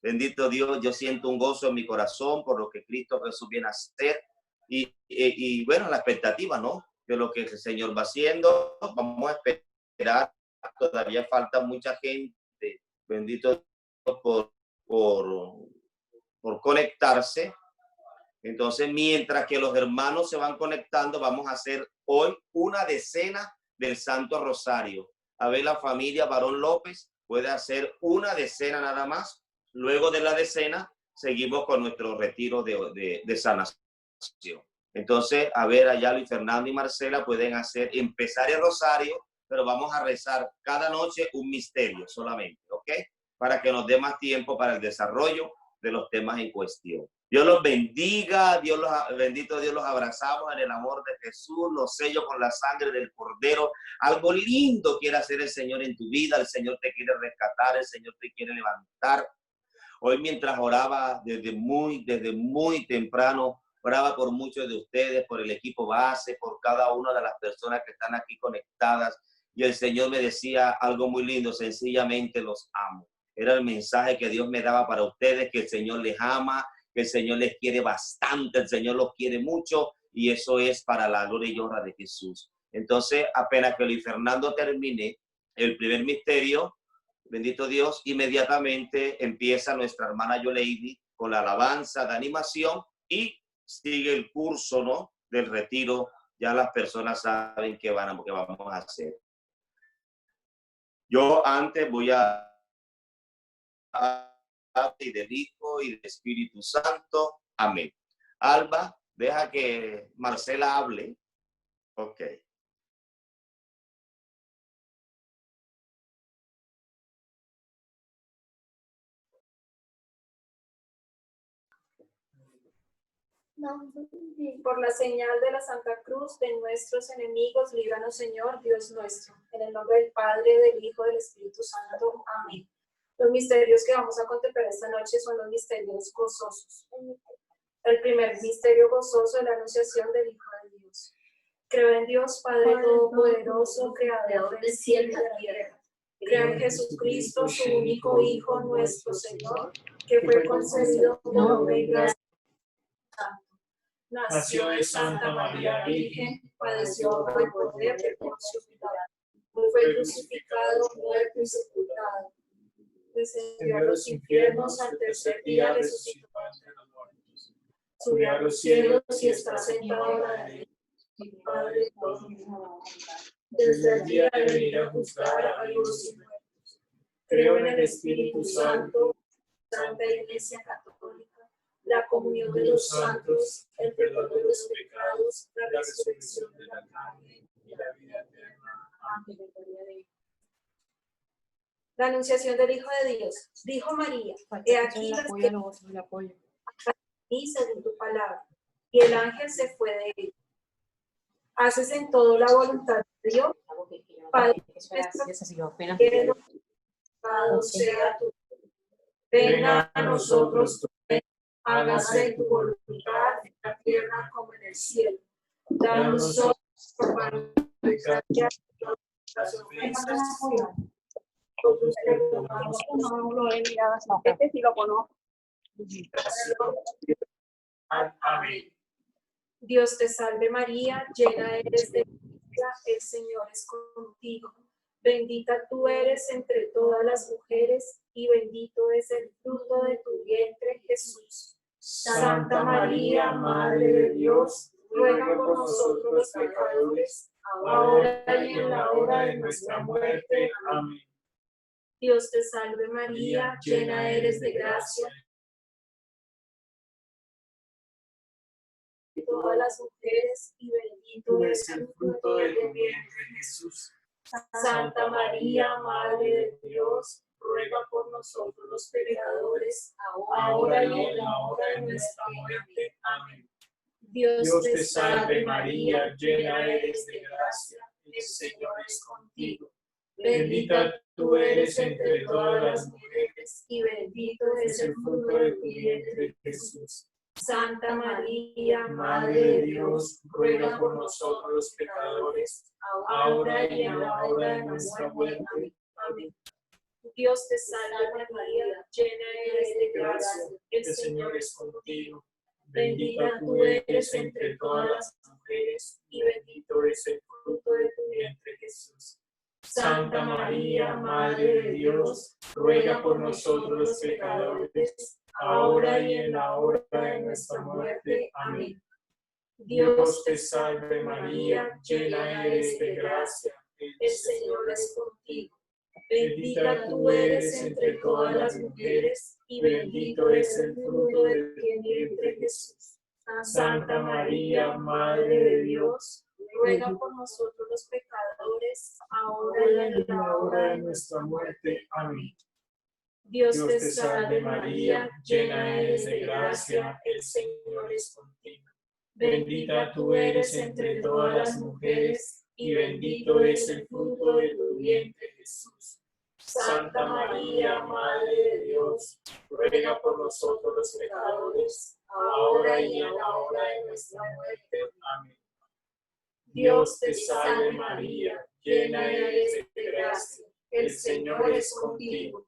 Bendito Dios, yo siento un gozo en mi corazón por lo que Cristo Jesús viene a hacer y bueno, la expectativa, ¿no? De lo que el Señor va haciendo. Vamos a esperar. Todavía falta mucha gente. Bendito Dios por conectarse. Entonces, mientras que los hermanos se van conectando, vamos a hacer hoy una decena del Santo Rosario. A ver, la familia Barón López puede hacer una decena nada más. Luego de la decena, seguimos con nuestro retiro de sanación. Entonces, a ver, allá Luis Fernando y Marcela pueden empezar el rosario, pero vamos a rezar cada noche un misterio solamente, ¿ok? Para que nos dé más tiempo para el desarrollo de los temas en cuestión. Dios los bendiga, bendito Dios, los abrazamos en el amor de Jesús, los sello con la sangre del Cordero. Algo lindo quiere hacer el Señor en tu vida, el Señor te quiere rescatar, el Señor te quiere levantar. Hoy mientras oraba desde muy temprano, oraba por muchos de ustedes, por el equipo base, por cada una de las personas que están aquí conectadas. Y el Señor me decía algo muy lindo, sencillamente los amo. Era el mensaje que Dios me daba para ustedes, que el Señor les ama, que el Señor les quiere bastante, el Señor los quiere mucho y eso es para la gloria y honra de Jesús. Entonces, apenas que Luis Fernando termine el primer misterio, bendito Dios, inmediatamente empieza nuestra hermana Yoleidi con la alabanza de animación y sigue el curso, ¿no?, del retiro. Ya las personas saben qué vamos a hacer. Yo antes voy a y del Hijo y del Espíritu Santo. Amén. Alba, deja que Marcela hable. Ok. Por la señal de la Santa Cruz de nuestros enemigos, líbranos, Señor, Dios nuestro. En el nombre del Padre, del Hijo, del Espíritu Santo. Amén. Los misterios que vamos a contemplar esta noche son los misterios gozosos. El primer misterio gozoso es la anunciación del Hijo de Dios. Creo en Dios, Padre Todopoderoso, Creador del cielo y de la tierra. Creo en Jesucristo, su único Hijo, nuestro Señor, que fue concebido por obra y gracia. Nació de Santa María Virgen, padeció bajo el poder de Poncio Pilato, fue crucificado, muerto y sepultado. Descendió a los infiernos, al tercer día resucitó entre los muertos. Subió a los cielos y está sentado a la derecha del Padre Todopoderoso. Desde allí ha de venir a juzgar a vivos y muertos. Creo en el Espíritu Santo, Santa Iglesia Católica, la comunión de los santos, el perdón de los pecados, la resurrección de la carne y la vida eterna. Amén. La anunciación del Hijo de Dios. Dijo María, he aquí las que y según tu palabra. Y el ángel se fue de él. Haces en todo la voluntad de Dios. Padre, sea tu. Venga a nosotros tu reino. Hágase tu voluntad en la tierra como en el cielo. Danos hoy nuestro pan de cada día, las ofensas. Este sí lo conozco. Amén. Dios te salve María, llena eres de gracia, el Señor es contigo. Bendita tú eres entre todas las mujeres y bendito es el fruto de tu vientre, Jesús. Santa María, Madre de Dios, ruega por nosotros los pecadores, ahora y en la hora de nuestra muerte. Amén. Dios te salve María, llena eres de gracia. Todas las mujeres y bendito es el fruto de tu vientre, Jesús. Santa María, Madre de Dios, ruega por nosotros los pecadores, ahora y en la hora de nuestra muerte. Amén. Dios te salve María, llena eres de gracia, el Señor es contigo. Bendita tú eres entre todas las mujeres y bendito es el fruto de tu vientre, Jesús. Santa María, Madre de Dios, ruega por nosotros los pecadores, ahora y en la hora de nuestra muerte. Amén. Dios te salve María, llena eres de gracia, el Señor es contigo. Bendita tú eres entre todas las mujeres, y bendito es el fruto de tu vientre Jesús. Santa María, Madre de Dios, ruega por nosotros los pecadores, ahora y en la hora de nuestra muerte. Amén. Dios te salve María, llena eres de gracia, el Señor es contigo. Bendita tú eres entre todas las mujeres, y bendito es el fruto de tu vientre Jesús. Santa María, Madre de Dios, ruega por nosotros los pecadores, ahora y en la hora de nuestra muerte. Amén. Dios te salve María, llena eres de gracia, el Señor es contigo. Bendita tú eres entre todas las mujeres, y bendito es el fruto de tu vientre Jesús. Santa María, Madre de Dios, ruega por nosotros los pecadores, ahora y en la hora de nuestra muerte. Amén. Dios te salve María, llena eres de gracia, el Señor es contigo.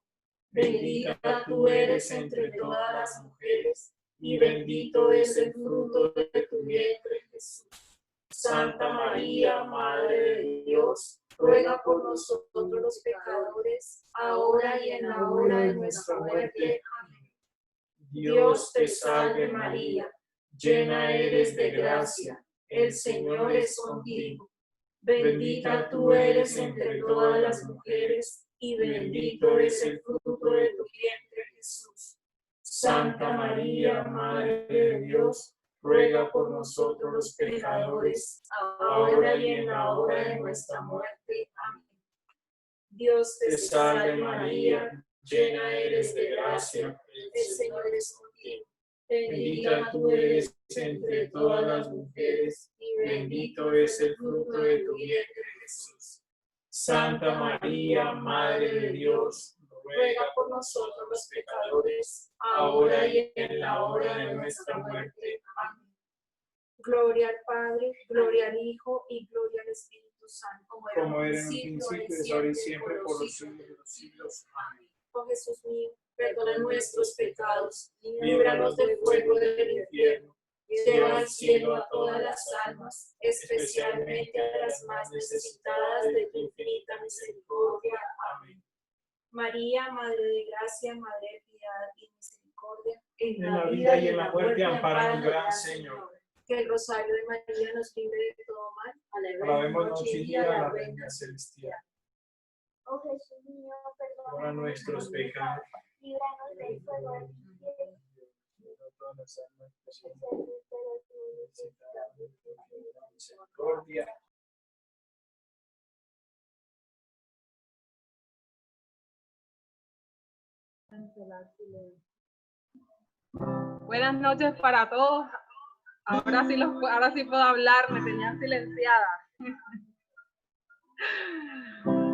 Bendita tú eres entre todas las mujeres, y bendito es el fruto de tu vientre Jesús. Santa María, Madre de Dios, ruega por nosotros los pecadores, ahora y en la hora de nuestra muerte. Amén. Dios te salve María, llena eres de gracia, el Señor es contigo. Bendita tú eres entre todas las mujeres, y bendito es el fruto de tu vientre Jesús. Santa María, Madre de Dios, ruega por nosotros los pecadores, ahora y en la hora de nuestra muerte. Amén. Dios te salve María, llena eres de gracia, el Señor es contigo. Bendita tú eres entre todas las mujeres, y bendito es el fruto de tu vientre Jesús. Santa María, Madre de Dios, ruega por nosotros los pecadores, ahora y en la hora de nuestra muerte. Amén. Gloria al Padre, gloria al Hijo y gloria al Espíritu Santo, como era en un principio, es ahora y siempre, por los siglos de los siglos. Amén. Oh Jesús mío, perdona nuestros pecados, líbranos del fuego del infierno, lleva al cielo a todas las almas, especialmente a las más necesitadas de tu infinita misericordia. Amén. María, Madre de gracia, Madre de piedad y misericordia, en la vida y en la muerte ampáranos, Gran Señor. Que el rosario de María nos libre de todo mal. Alabemos noche y día a la Reina Celestial. Oh Jesús mío, Perdona nuestros pecados. líbranos del fuego del infierno. Misericordia. Buenas noches para todos. Ahora sí puedo hablar, me tenían silenciada.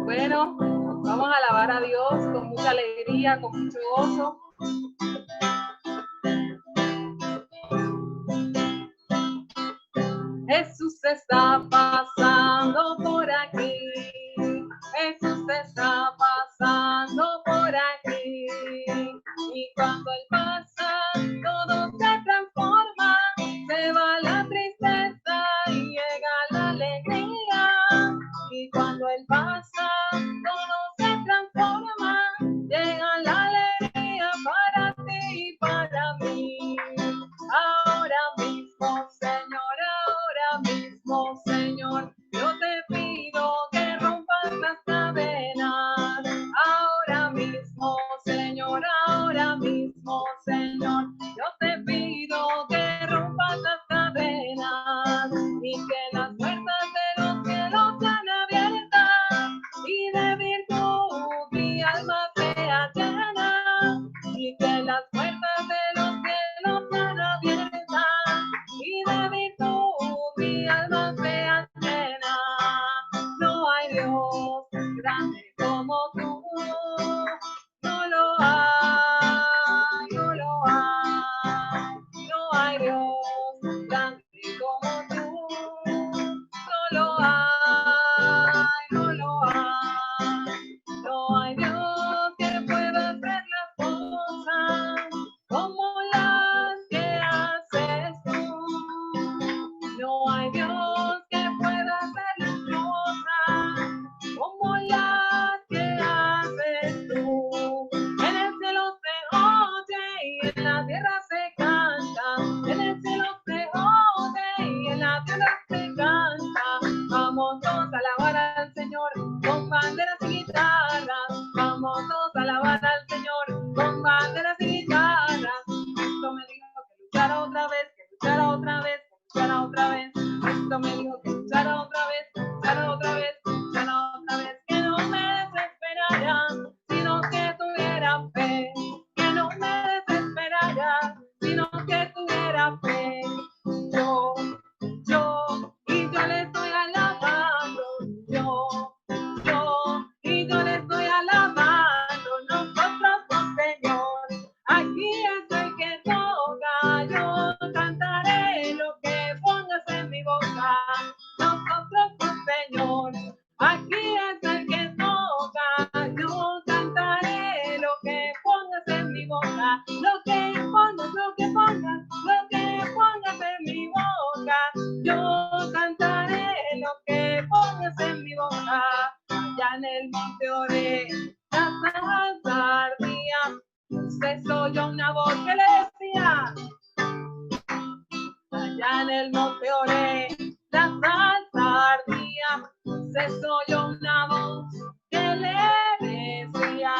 Bueno, vamos a alabar a Dios con mucha alegría, con mucho gozo. Jesús está pasando por aquí. Jesús está pasando por aquí. Y cuando Él pasa, todo se transforma. Se va la tristeza y llega la alegría. Y cuando Él pasa, todo se transforma. Llega la alegría para ti y para mí. Ahora mismo, Señor, yo te pido que rompas las cadenas. Ahora mismo, Señor, yo te pido que rompas las cadenas y que las puertas de los cielos sean abiertas y de virtud mi alma sea llena y que las puertas de los cielos sean abiertas y de virtud mi alma sea llena. No hay Dios grande como tú, no lo hay, no lo hay. No hay Dios grande como tú, no lo hay, no lo hay. No hay Dios la tierra se canta, en el cielo se oye y en la tierra se canta. Vamos todos a alabar al Señor con banderas y guitarras. Vamos todos a alabar al Señor con banderas y guitarras. Esto me dijo que luchara otra vez, que luchara otra vez, que luchara otra vez. Esto me dijo que luchara otra vez, que luchara otra vez, que luchara otra vez. Que no me desesperara, sino que tuviera fe. Que no me desesperara, sino que tuviera fe. Yo, y yo le estoy alabando. Y yo le estoy alabando. Nosotros, oh Señor, aquí es el que toca. Yo cantaré lo que pongas en mi boca. Nosotros, oh Señor, aquí es el que toca. Yo cantaré lo que pongas en mi boca. Lo que pongas, lo que pongas, lo que pongas en mi boca. Yo cantaré lo que pongas en mi boca. Allá en el monte oré, la salsa ardía. Se oyó una voz que le decía. Allá en el monte oré, la salsa ardía. Se oyó una voz que le decía.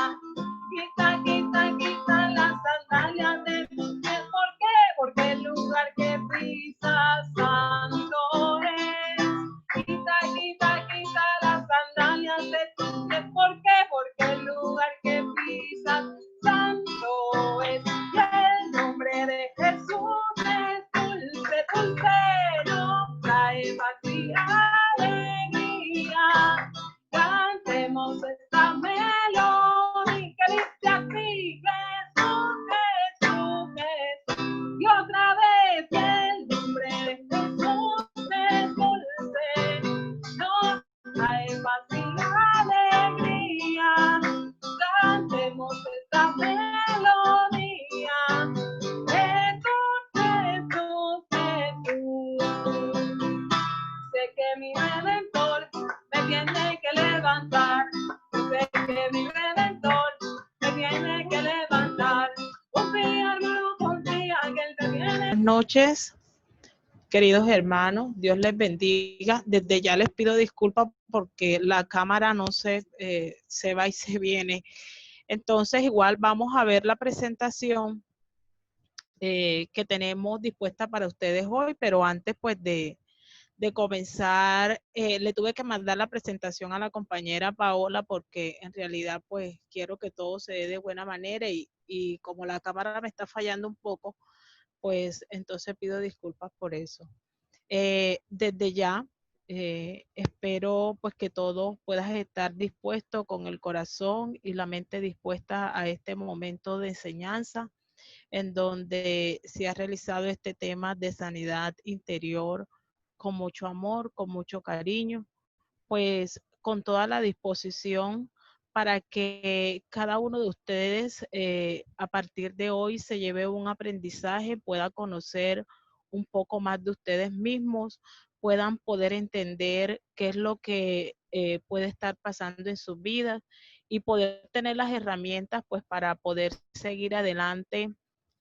Quita, quita, quita las sandalias de tus pies. ¿Por qué? Porque el lugar que pisas santo es. Quita, quita, quita las sandalias de tus pies. ¿Por qué? Porque el lugar que pisas santo es. Y el nombre de Jesús es dulce, dulce, no trae paz y alegría. Cantemos esta melodía que dice así: Jesús, Jesús, Jesús. Y otra vez el nombre de Jesús es dulce, no trae paz y alegría. Cantemos esta melodía. Jesús, Jesús, Jesús. Sé que mi Redentor me tiene que levantar. Sé que mi Redentor me tiene que levantar. Confía, hermano, confía que Él te tiene. Buenas noches, queridos hermanos. Dios les bendiga. Desde ya les pido disculpas porque la cámara no se va y se viene. Entonces, igual vamos a ver la presentación que tenemos dispuesta para ustedes hoy, pero antes pues de comenzar, le tuve que mandar la presentación a la compañera Paola porque en realidad pues quiero que todo se dé de buena manera y como la cámara me está fallando un poco, pues entonces pido disculpas por eso. Desde ya, espero pues que todos puedas estar dispuestos con el corazón y la mente dispuesta a este momento de enseñanza en donde se ha realizado este tema de sanidad interior con mucho amor, con mucho cariño, pues con toda la disposición para que cada uno de ustedes a partir de hoy se lleve un aprendizaje, pueda conocer un poco más de ustedes mismos, puedan poder entender qué es lo que puede estar pasando en sus vidas y poder tener las herramientas pues para poder seguir adelante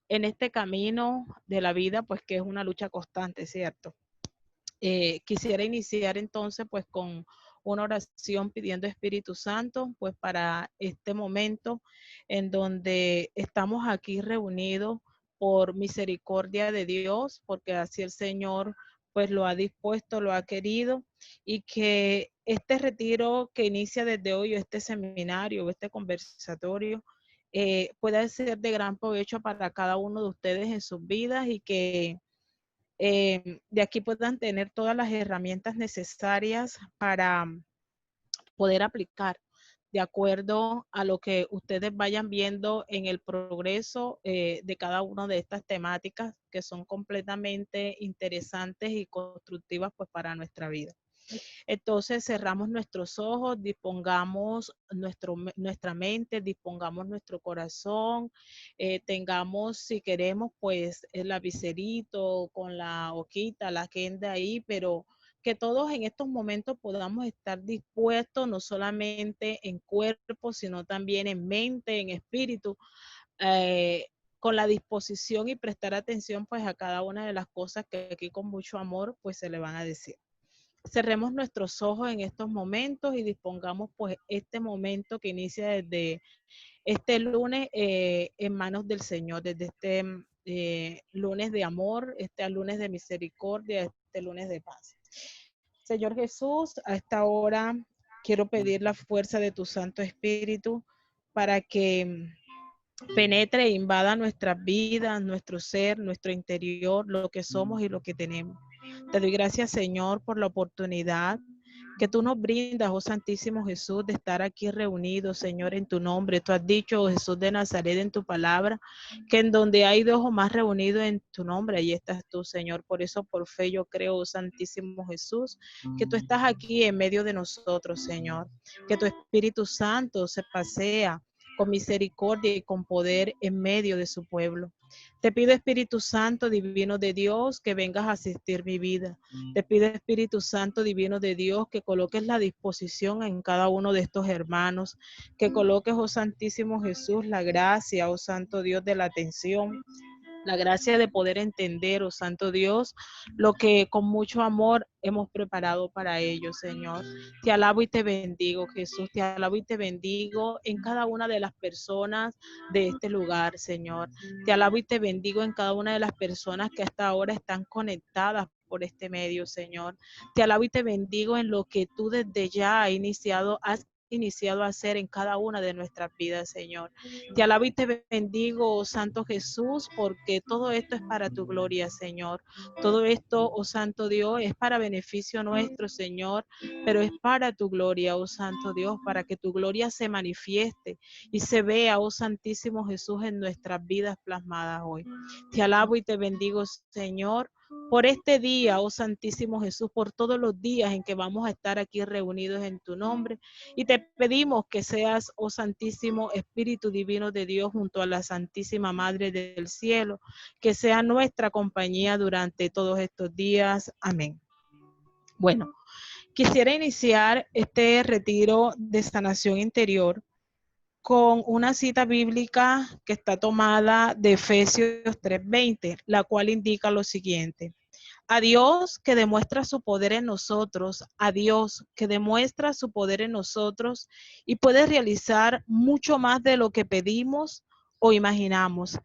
en este camino de la vida, pues que es una lucha constante, ¿cierto? Quisiera iniciar entonces pues con una oración pidiendo Espíritu Santo, pues para este momento en donde estamos aquí reunidos por misericordia de Dios, porque así el Señor pues lo ha dispuesto, lo ha querido, y que este retiro que inicia desde hoy, o este seminario, o este conversatorio, pueda ser de gran provecho para cada uno de ustedes en sus vidas y que de aquí puedan tener todas las herramientas necesarias para poder aplicar de acuerdo a lo que ustedes vayan viendo en el progreso de cada una de estas temáticas que son completamente interesantes y constructivas pues para nuestra vida. Entonces cerramos nuestros ojos, dispongamos nuestra mente, dispongamos nuestro corazón, tengamos, si queremos, pues el lapicerito con la hojita, la agenda ahí, pero que todos en estos momentos podamos estar dispuestos, no solamente en cuerpo, sino también en mente, en espíritu, con la disposición y prestar atención pues a cada una de las cosas que aquí con mucho amor pues se le van a decir. Cerremos nuestros ojos en estos momentos y dispongamos pues este momento que inicia desde este lunes en manos del Señor, desde este lunes de amor, este lunes de misericordia, este lunes de paz. Señor Jesús, a esta hora quiero pedir la fuerza de tu Santo Espíritu para que penetre e invada nuestras vidas, nuestro ser, nuestro interior, lo que somos y lo que tenemos. Te doy gracias, Señor, por la oportunidad que tú nos brindas, oh Santísimo Jesús, de estar aquí reunidos, Señor, en tu nombre. Tú has dicho, oh Jesús de Nazaret, en tu palabra, que en donde hay dos o más reunidos en tu nombre, ahí estás tú, Señor. Por eso, por fe, yo creo, oh Santísimo Jesús, que tú estás aquí en medio de nosotros, Señor. Que tu Espíritu Santo se pasea con misericordia y con poder en medio de su pueblo. Te pido, Espíritu Santo, divino de Dios, que vengas a asistir mi vida. Te pido, Espíritu Santo, divino de Dios, que coloques la disposición en cada uno de estos hermanos, que coloques, oh Santísimo Jesús, la gracia, oh Santo Dios, de la atención, la gracia de poder entender, oh Santo Dios, lo que con mucho amor hemos preparado para ellos, Señor. Te alabo y te bendigo, Jesús. Te alabo y te bendigo en cada una de las personas de este lugar, Señor. Te alabo y te bendigo en cada una de las personas que hasta ahora están conectadas por este medio, Señor. Te alabo y te bendigo en lo que tú desde ya has iniciado a hacer en cada una de nuestras vidas, Señor. Te alabo y te bendigo, oh Santo Jesús, porque todo esto es para tu gloria, Señor. Todo esto, oh Santo Dios, es para beneficio nuestro, Señor, pero es para tu gloria, oh Santo Dios, para que tu gloria se manifieste y se vea, oh Santísimo Jesús, en nuestras vidas plasmadas hoy. Te alabo y te bendigo, Señor, por este día, oh Santísimo Jesús, por todos los días en que vamos a estar aquí reunidos en tu nombre. Y te pedimos que seas, oh Santísimo Espíritu Divino de Dios, junto a la Santísima Madre del Cielo, que sea nuestra compañía durante todos estos días. Amén. Bueno, quisiera iniciar este retiro de sanación interior con una cita bíblica que está tomada de Efesios 3:20, la cual indica lo siguiente. A Dios que demuestra su poder en nosotros, a Dios que demuestra su poder en nosotros y puede realizar mucho más de lo que pedimos o imaginamos,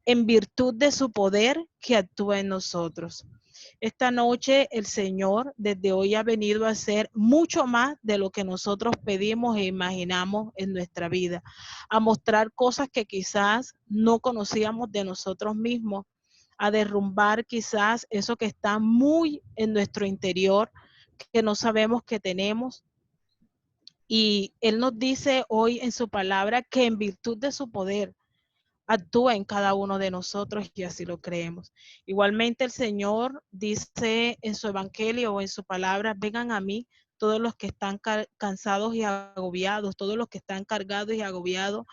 en virtud de su poder que actúa en nosotros. Esta noche el Señor desde hoy ha venido a hacer mucho más de lo que nosotros pedimos e imaginamos en nuestra vida, a mostrar cosas que quizás no conocíamos de nosotros mismos, a derrumbar quizás eso que está muy en nuestro interior, que no sabemos que tenemos. Y Él nos dice hoy en su palabra que en virtud de su poder actúa en cada uno de nosotros y así lo creemos. Igualmente el Señor dice en su evangelio o en su palabra, vengan a mí todos los que están cansados y agobiados, todos los que están cargados y agobiados,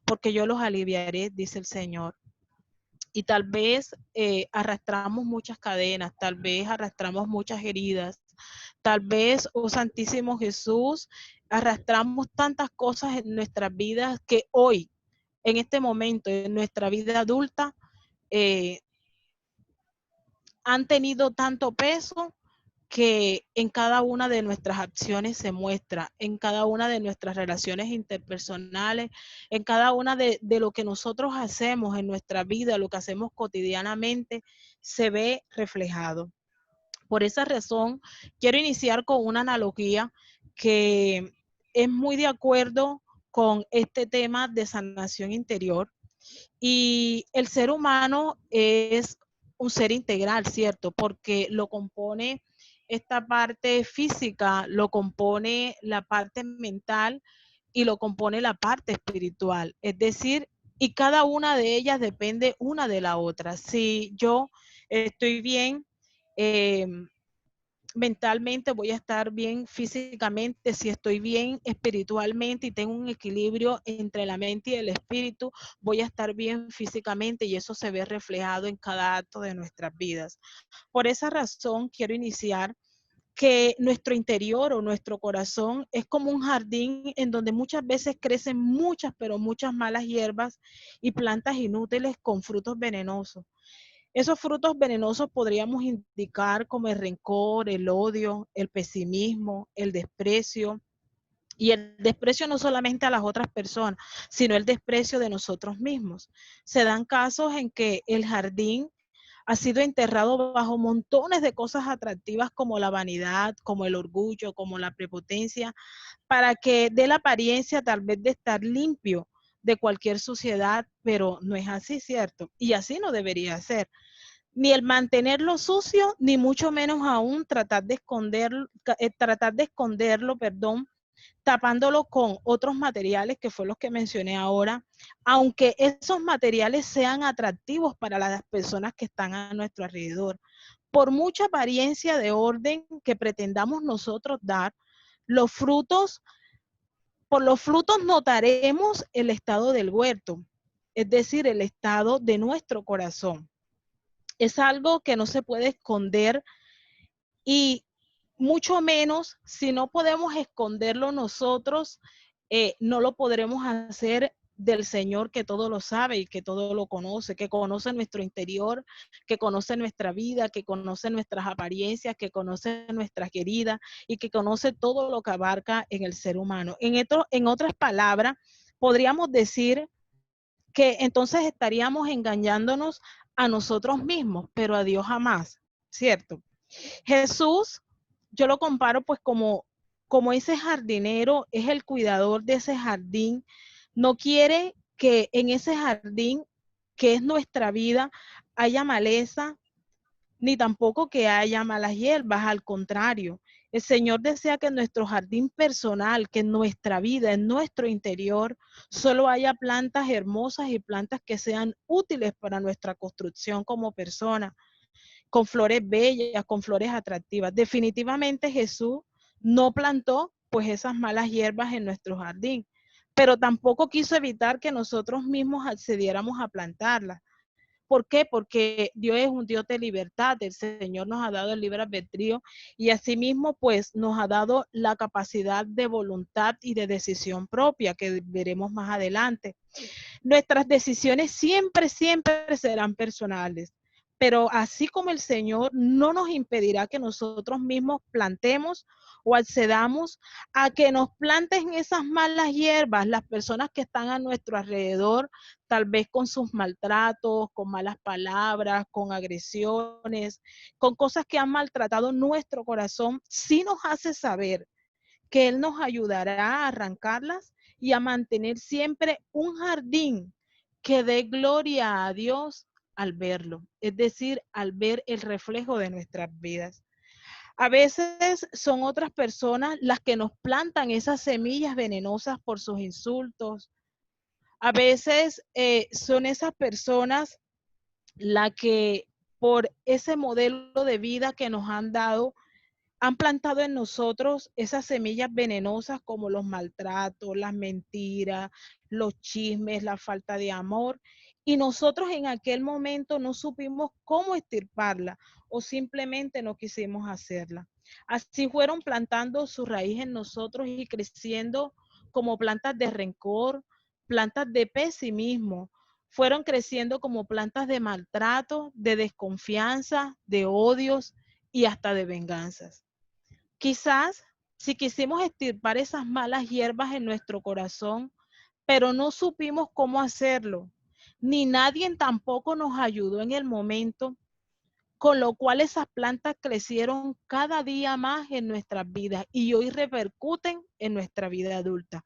porque yo los aliviaré, dice el Señor. Y tal vez arrastramos muchas cadenas, tal vez arrastramos muchas heridas, tal vez, oh Santísimo Jesús, arrastramos tantas cosas en nuestras vidas que hoy, en este momento, en nuestra vida adulta, han tenido tanto peso que en cada una de nuestras acciones se muestra, en cada una de nuestras relaciones interpersonales, en cada una de lo que nosotros hacemos en nuestra vida, lo que hacemos cotidianamente, se ve reflejado. Por esa razón, quiero iniciar con una analogía que es muy de acuerdo con este tema de sanación interior. Y el ser humano es un ser integral, ¿cierto? Porque lo compone esta parte física, lo compone la parte mental y lo compone la parte espiritual. Es decir, y cada una de ellas depende una de la otra. Si yo estoy bien, mentalmente voy a estar bien físicamente, si estoy bien espiritualmente y tengo un equilibrio entre la mente y el espíritu, voy a estar bien físicamente y eso se ve reflejado en cada acto de nuestras vidas. Por esa razón quiero iniciar que nuestro interior o nuestro corazón es como un jardín en donde muchas veces crecen muchas, pero muchas malas hierbas y plantas inútiles con frutos venenosos. Esos frutos venenosos podríamos indicar como el rencor, el odio, el pesimismo, el desprecio. Y el desprecio no solamente a las otras personas, sino el desprecio de nosotros mismos. Se dan casos en que el jardín ha sido enterrado bajo montones de cosas atractivas como la vanidad, como el orgullo, como la prepotencia, para que dé la apariencia tal vez de estar limpio de cualquier suciedad, pero no es así, ¿cierto? Y así no debería ser. Ni el mantenerlo sucio, ni mucho menos aún tratar de esconderlo, perdón, tapándolo con otros materiales que fue los que mencioné ahora, aunque esos materiales sean atractivos para las personas que están a nuestro alrededor. Por mucha apariencia de orden que pretendamos nosotros dar, los frutos, por los frutos notaremos el estado del huerto, es decir, el estado de nuestro corazón. Es algo que no se puede esconder y mucho menos si no podemos esconderlo nosotros, no lo podremos hacer del Señor que todo lo sabe y que todo lo conoce, que conoce nuestro interior, que conoce nuestra vida, que conoce nuestras apariencias, que conoce nuestras heridas y que conoce todo lo que abarca en el ser humano. En otras palabras, podríamos decir que entonces estaríamos engañándonos a nosotros mismos, pero a Dios jamás, ¿cierto? Jesús, yo lo comparo pues como ese jardinero es el cuidador de ese jardín. No quiere que en ese jardín, que es nuestra vida, haya maleza, ni tampoco que haya malas hierbas. Al contrario, el Señor desea que en nuestro jardín personal, que en nuestra vida, en nuestro interior, solo haya plantas hermosas y plantas que sean útiles para nuestra construcción como persona, con flores bellas, con flores atractivas. Definitivamente Jesús no plantó pues esas malas hierbas en nuestro jardín, pero tampoco quiso evitar que nosotros mismos accediéramos a plantarlas. ¿Por qué? Porque Dios es un Dios de libertad, el Señor nos ha dado el libre albedrío y asimismo pues nos ha dado la capacidad de voluntad y de decisión propia que veremos más adelante. Nuestras decisiones siempre, siempre serán personales, pero así como el Señor no nos impedirá que nosotros mismos plantemos o accedamos a que nos planten esas malas hierbas, las personas que están a nuestro alrededor, tal vez con sus maltratos, con malas palabras, con agresiones, con cosas que han maltratado nuestro corazón, sí nos hace saber que Él nos ayudará a arrancarlas y a mantener siempre un jardín que dé gloria a Dios al verlo, es decir, al ver el reflejo de nuestras vidas. A veces son otras personas las que nos plantan esas semillas venenosas por sus insultos. A veces son esas personas las que por ese modelo de vida que nos han dado, han plantado en nosotros esas semillas venenosas como los maltratos, las mentiras, los chismes, la falta de amor. Y nosotros en aquel momento no supimos cómo extirparla o simplemente no quisimos hacerla. Así fueron plantando su raíz en nosotros y creciendo como plantas de rencor, plantas de pesimismo. Fueron creciendo como plantas de maltrato, de desconfianza, de odios y hasta de venganzas. Quizás si quisimos extirpar esas malas hierbas en nuestro corazón, pero no supimos cómo hacerlo, ni nadie tampoco nos ayudó en el momento, con lo cual esas plantas crecieron cada día más en nuestras vidas y hoy repercuten en nuestra vida adulta.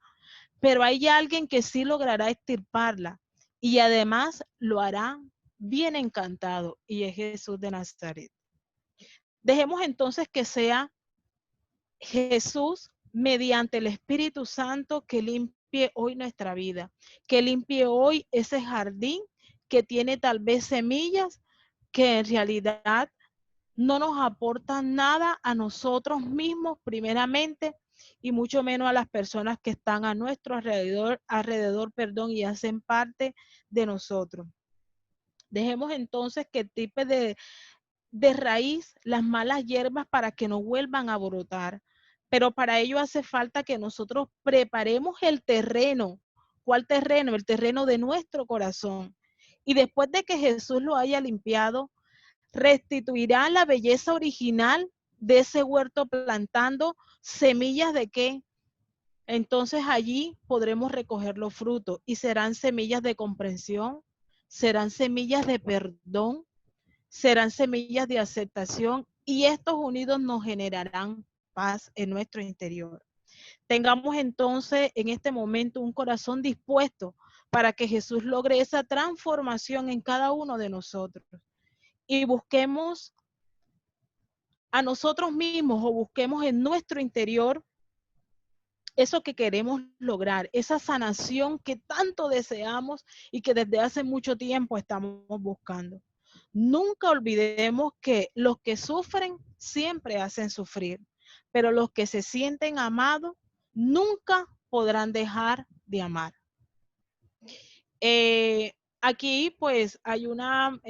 Pero hay alguien que sí logrará extirparla y además lo hará bien encantado y es Jesús de Nazaret. Dejemos entonces que sea Jesús, mediante el Espíritu Santo, que limpie hoy nuestra vida, que limpie hoy ese jardín que tiene tal vez semillas que en realidad no nos aportan nada a nosotros mismos primeramente y mucho menos a las personas que están a nuestro alrededor, y hacen parte de nosotros. Dejemos entonces que el tipo de raíz las malas hierbas para que no vuelvan a brotar. Pero para ello hace falta que nosotros preparemos el terreno. ¿Cuál terreno? El terreno de nuestro corazón. Y después de que Jesús lo haya limpiado, restituirá la belleza original de ese huerto plantando semillas de qué. Entonces allí podremos recoger los frutos y serán semillas de comprensión, serán semillas de perdón, serán semillas de aceptación y estos unidos nos generarán paz en nuestro interior. Tengamos entonces en este momento un corazón dispuesto para que Jesús logre esa transformación en cada uno de nosotros y busquemos a nosotros mismos o busquemos en nuestro interior eso que queremos lograr, esa sanación que tanto deseamos y que desde hace mucho tiempo estamos buscando. Nunca olvidemos que los que sufren siempre hacen sufrir, pero los que se sienten amados nunca podrán dejar de amar. Aquí pues hay una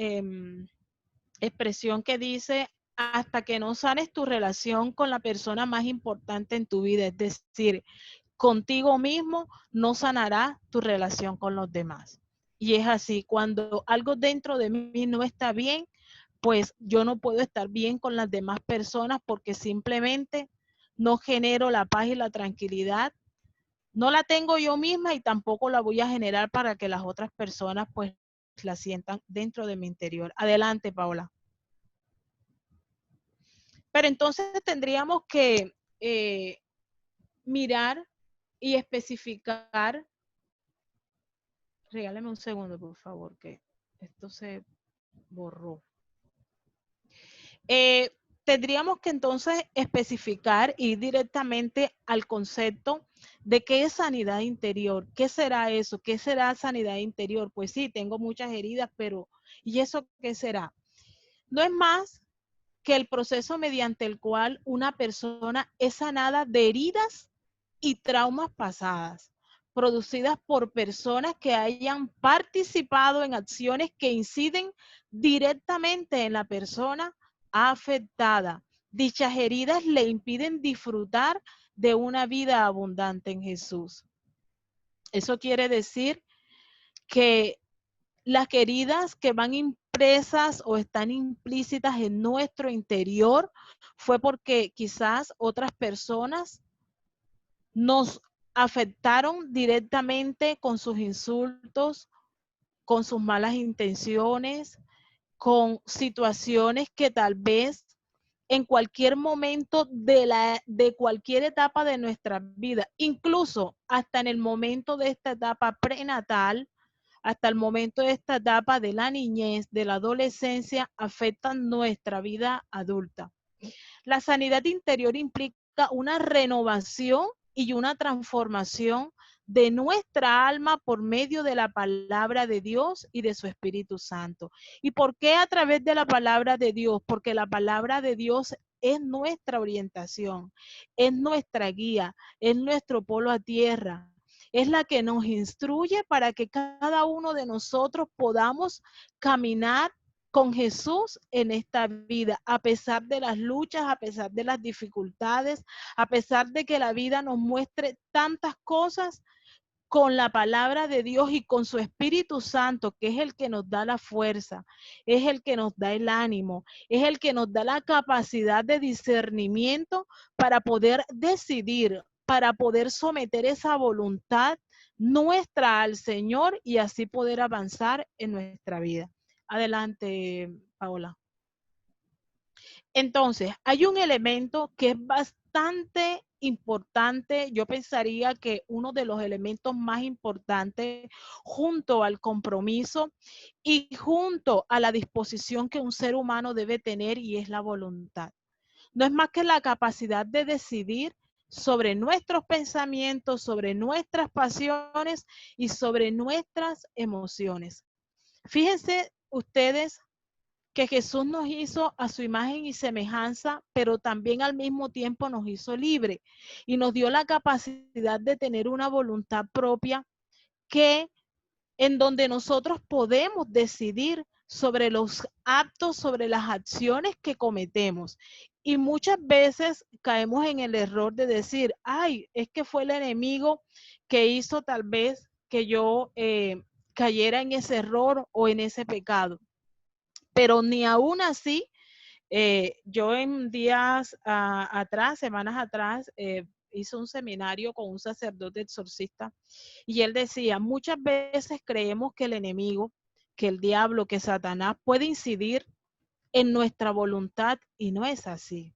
expresión que dice, hasta que no sanes tu relación con la persona más importante en tu vida, es decir, contigo mismo, no sanará tu relación con los demás. Y es así, cuando algo dentro de mí no está bien, pues yo no puedo estar bien con las demás personas porque simplemente no genero la paz y la tranquilidad. No la tengo yo misma y tampoco la voy a generar para que las otras personas pues la sientan dentro de mi interior. Adelante, Paola. Pero entonces tendríamos que mirar y especificar. Regáleme un segundo, por favor, que esto se borró. Tendríamos que entonces especificar y ir directamente al concepto de qué es sanidad interior. ¿Qué será eso? ¿Qué será sanidad interior? Pues sí, tengo muchas heridas, pero ¿y eso qué será? No es más que el proceso mediante el cual una persona es sanada de heridas y traumas pasadas, producidas por personas que hayan participado en acciones que inciden directamente en la persona afectada. Dichas heridas le impiden disfrutar de una vida abundante en Jesús. Eso quiere decir que las heridas que van impresas o están implícitas en nuestro interior fue porque quizás otras personas nos afectaron directamente con sus insultos, con sus malas intenciones, con situaciones que tal vez en cualquier momento de cualquier etapa de nuestra vida, incluso hasta en el momento de esta etapa prenatal, hasta el momento de esta etapa de la niñez, de la adolescencia, afectan nuestra vida adulta. La sanidad interior implica una renovación y una transformación de nuestra alma por medio de la palabra de Dios y de su Espíritu Santo. ¿Y por qué a través de la palabra de Dios? Porque la palabra de Dios es nuestra orientación, es nuestra guía, es nuestro polo a tierra. Es la que nos instruye para que cada uno de nosotros podamos caminar con Jesús en esta vida, a pesar de las luchas, a pesar de las dificultades, a pesar de que la vida nos muestre tantas cosas, con la palabra de Dios y con su Espíritu Santo, que es el que nos da la fuerza, es el que nos da el ánimo, es el que nos da la capacidad de discernimiento para poder decidir, para poder someter esa voluntad nuestra al Señor y así poder avanzar en nuestra vida. Adelante, Paola. Entonces, hay un elemento que es bastante importante. Yo pensaría que uno de los elementos más importantes junto al compromiso y junto a la disposición que un ser humano debe tener y es la voluntad. No es más que la capacidad de decidir sobre nuestros pensamientos, sobre nuestras pasiones y sobre nuestras emociones. Fíjense ustedes que Jesús nos hizo a su imagen y semejanza, pero también al mismo tiempo nos hizo libre y nos dio la capacidad de tener una voluntad propia que en donde nosotros podemos decidir sobre los actos, sobre las acciones que cometemos. Y muchas veces caemos en el error de decir, ay, es que fue el enemigo que hizo tal vez que yo cayera en ese error o en ese pecado. Pero ni aún así, yo en días atrás, semanas atrás, hice un seminario con un sacerdote exorcista y él decía, muchas veces creemos que el enemigo, que el diablo, que Satanás puede incidir en nuestra voluntad y no es así.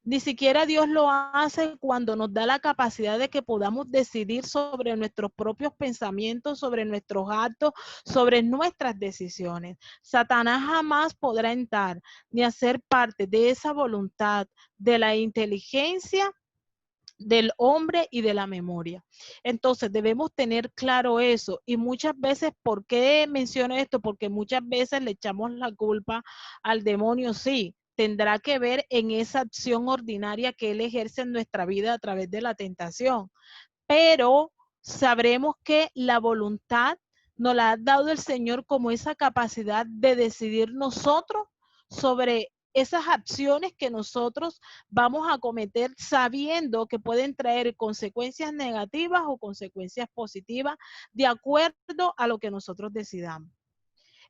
Ni siquiera Dios lo hace cuando nos da la capacidad de que podamos decidir sobre nuestros propios pensamientos, sobre nuestros actos, sobre nuestras decisiones. Satanás jamás podrá entrar ni hacer parte de esa voluntad, de la inteligencia del hombre y de la memoria. Entonces debemos tener claro eso y muchas veces, ¿por qué menciono esto? Porque muchas veces le echamos la culpa al demonio, sí, tendrá que ver en esa acción ordinaria que él ejerce en nuestra vida a través de la tentación, pero sabremos que la voluntad nos la ha dado el Señor como esa capacidad de decidir nosotros sobre esas acciones que nosotros vamos a cometer sabiendo que pueden traer consecuencias negativas o consecuencias positivas de acuerdo a lo que nosotros decidamos.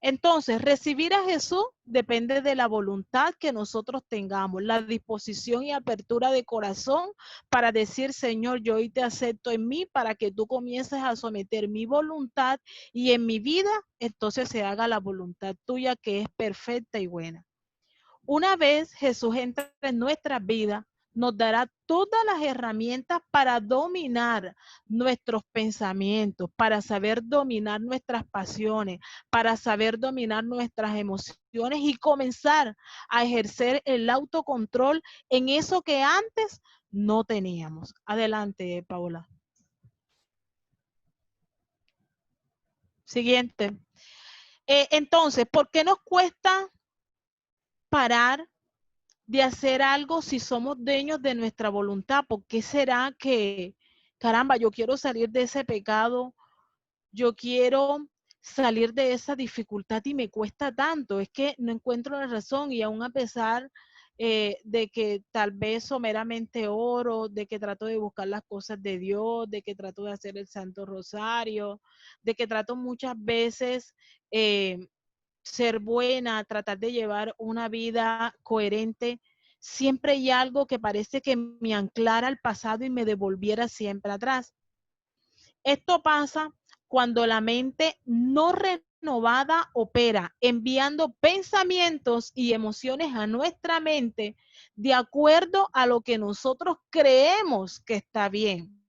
Entonces, recibir a Jesús depende de la voluntad que nosotros tengamos, la disposición y apertura de corazón para decir, Señor, yo hoy te acepto en mí para que tú comiences a someter mi voluntad y en mi vida, entonces se haga la voluntad tuya que es perfecta y buena. Una vez Jesús entra en nuestras vidas, nos dará todas las herramientas para dominar nuestros pensamientos, para saber dominar nuestras pasiones, para saber dominar nuestras emociones y comenzar a ejercer el autocontrol en eso que antes no teníamos. Adelante, Paola. Siguiente. Entonces, ¿por qué nos cuesta parar de hacer algo si somos dueños de nuestra voluntad? ¿Por qué será que, caramba, yo quiero salir de ese pecado, yo quiero salir de esa dificultad y me cuesta tanto? Es que no encuentro la razón y aún a pesar de que tal vez someramente oro, de que trato de buscar las cosas de Dios, de que trato de hacer el Santo Rosario, de que trato muchas veces ser buena, tratar de llevar una vida coherente, siempre hay algo que parece que me anclara al pasado y me devolviera siempre atrás. Esto pasa cuando la mente no renovada opera, enviando pensamientos y emociones a nuestra mente de acuerdo a lo que nosotros creemos que está bien,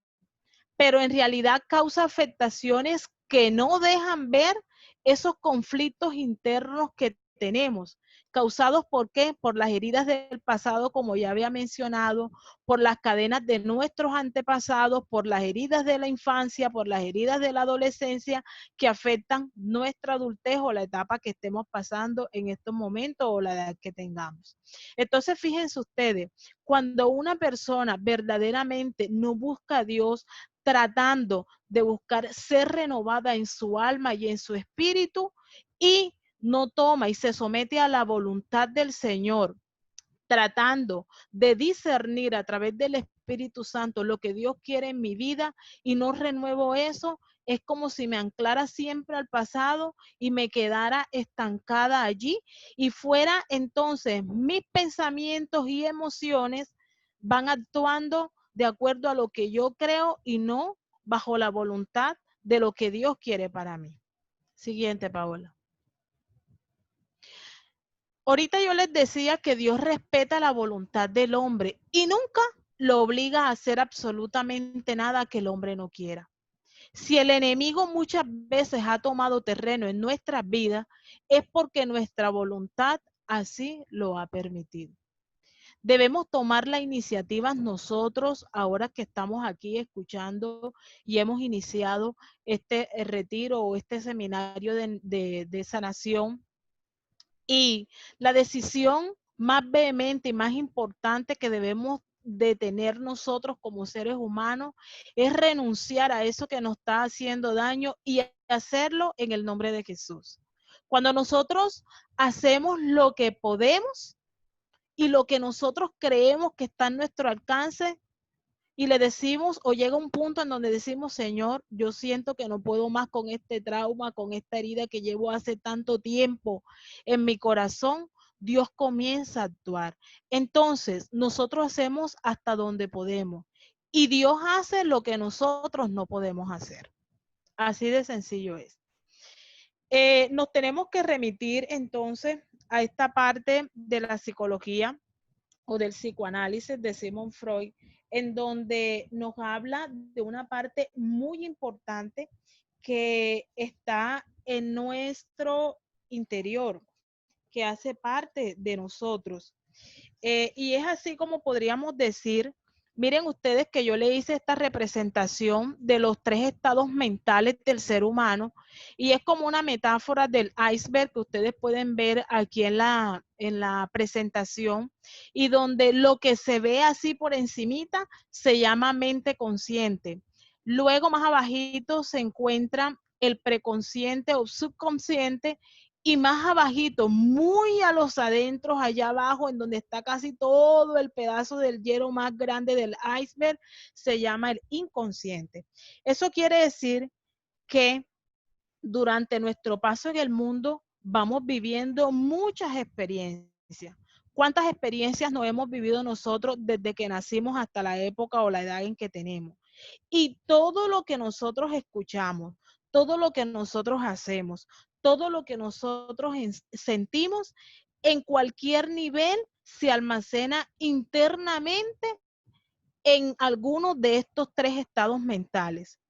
pero en realidad causa afectaciones que no dejan ver esos conflictos internos que tenemos, causados ¿por qué? Por las heridas del pasado, como ya había mencionado, por las cadenas de nuestros antepasados, por las heridas de la infancia, por las heridas de la adolescencia que afectan nuestra adultez o la etapa que estemos pasando en estos momentos o la edad que tengamos. Entonces, fíjense ustedes, cuando una persona verdaderamente no busca a Dios, tratando de buscar ser renovada en su alma y en su espíritu y no toma y se somete a la voluntad del Señor, tratando de discernir a través del Espíritu Santo lo que Dios quiere en mi vida y no renuevo eso, es como si me anclara siempre al pasado y me quedara estancada allí y fuera entonces mis pensamientos y emociones van actuando de acuerdo a lo que yo creo y no bajo la voluntad de lo que Dios quiere para mí. Siguiente, Paola. Ahorita yo les decía que Dios respeta la voluntad del hombre y nunca lo obliga a hacer absolutamente nada que el hombre no quiera. Si el enemigo muchas veces ha tomado terreno en nuestras vidas, es porque nuestra voluntad así lo ha permitido. Debemos tomar la iniciativa nosotros, ahora que estamos aquí escuchando y hemos iniciado este retiro o este seminario de sanación. Y la decisión más vehemente y más importante que debemos de tener nosotros como seres humanos es renunciar a eso que nos está haciendo daño y hacerlo en el nombre de Jesús. Cuando nosotros hacemos lo que podemos y lo que nosotros creemos que está en nuestro alcance, y le decimos, o llega un punto en donde decimos, Señor, yo siento que no puedo más con este trauma, con esta herida que llevo hace tanto tiempo en mi corazón, Dios comienza a actuar. Entonces, nosotros hacemos hasta donde podemos y Dios hace lo que nosotros no podemos hacer. Así de sencillo es. Nos tenemos que remitir entonces a esta parte de la psicología o del psicoanálisis de Sigmund Freud, en donde nos habla de una parte muy importante que está en nuestro interior, que hace parte de nosotros. Y es así como podríamos decir, miren ustedes que yo le hice esta representación de los 3 estados mentales del ser humano y es como una metáfora del iceberg que ustedes pueden ver aquí en la presentación y donde lo que se ve así por encimita se llama mente consciente. Luego más abajito se encuentra el preconsciente o subconsciente y más abajito, muy a los adentros, allá abajo, en donde está casi todo el pedazo del hielo más grande del iceberg, se llama el inconsciente. Eso quiere decir que durante nuestro paso en el mundo vamos viviendo muchas experiencias. ¿Cuántas experiencias no hemos vivido nosotros desde que nacimos hasta la época o la edad en que tenemos? Y todo lo que nosotros escuchamos, todo lo que nosotros hacemos, todo lo que nosotros sentimos, en cualquier nivel se almacena internamente en alguno de estos 3 estados mentales.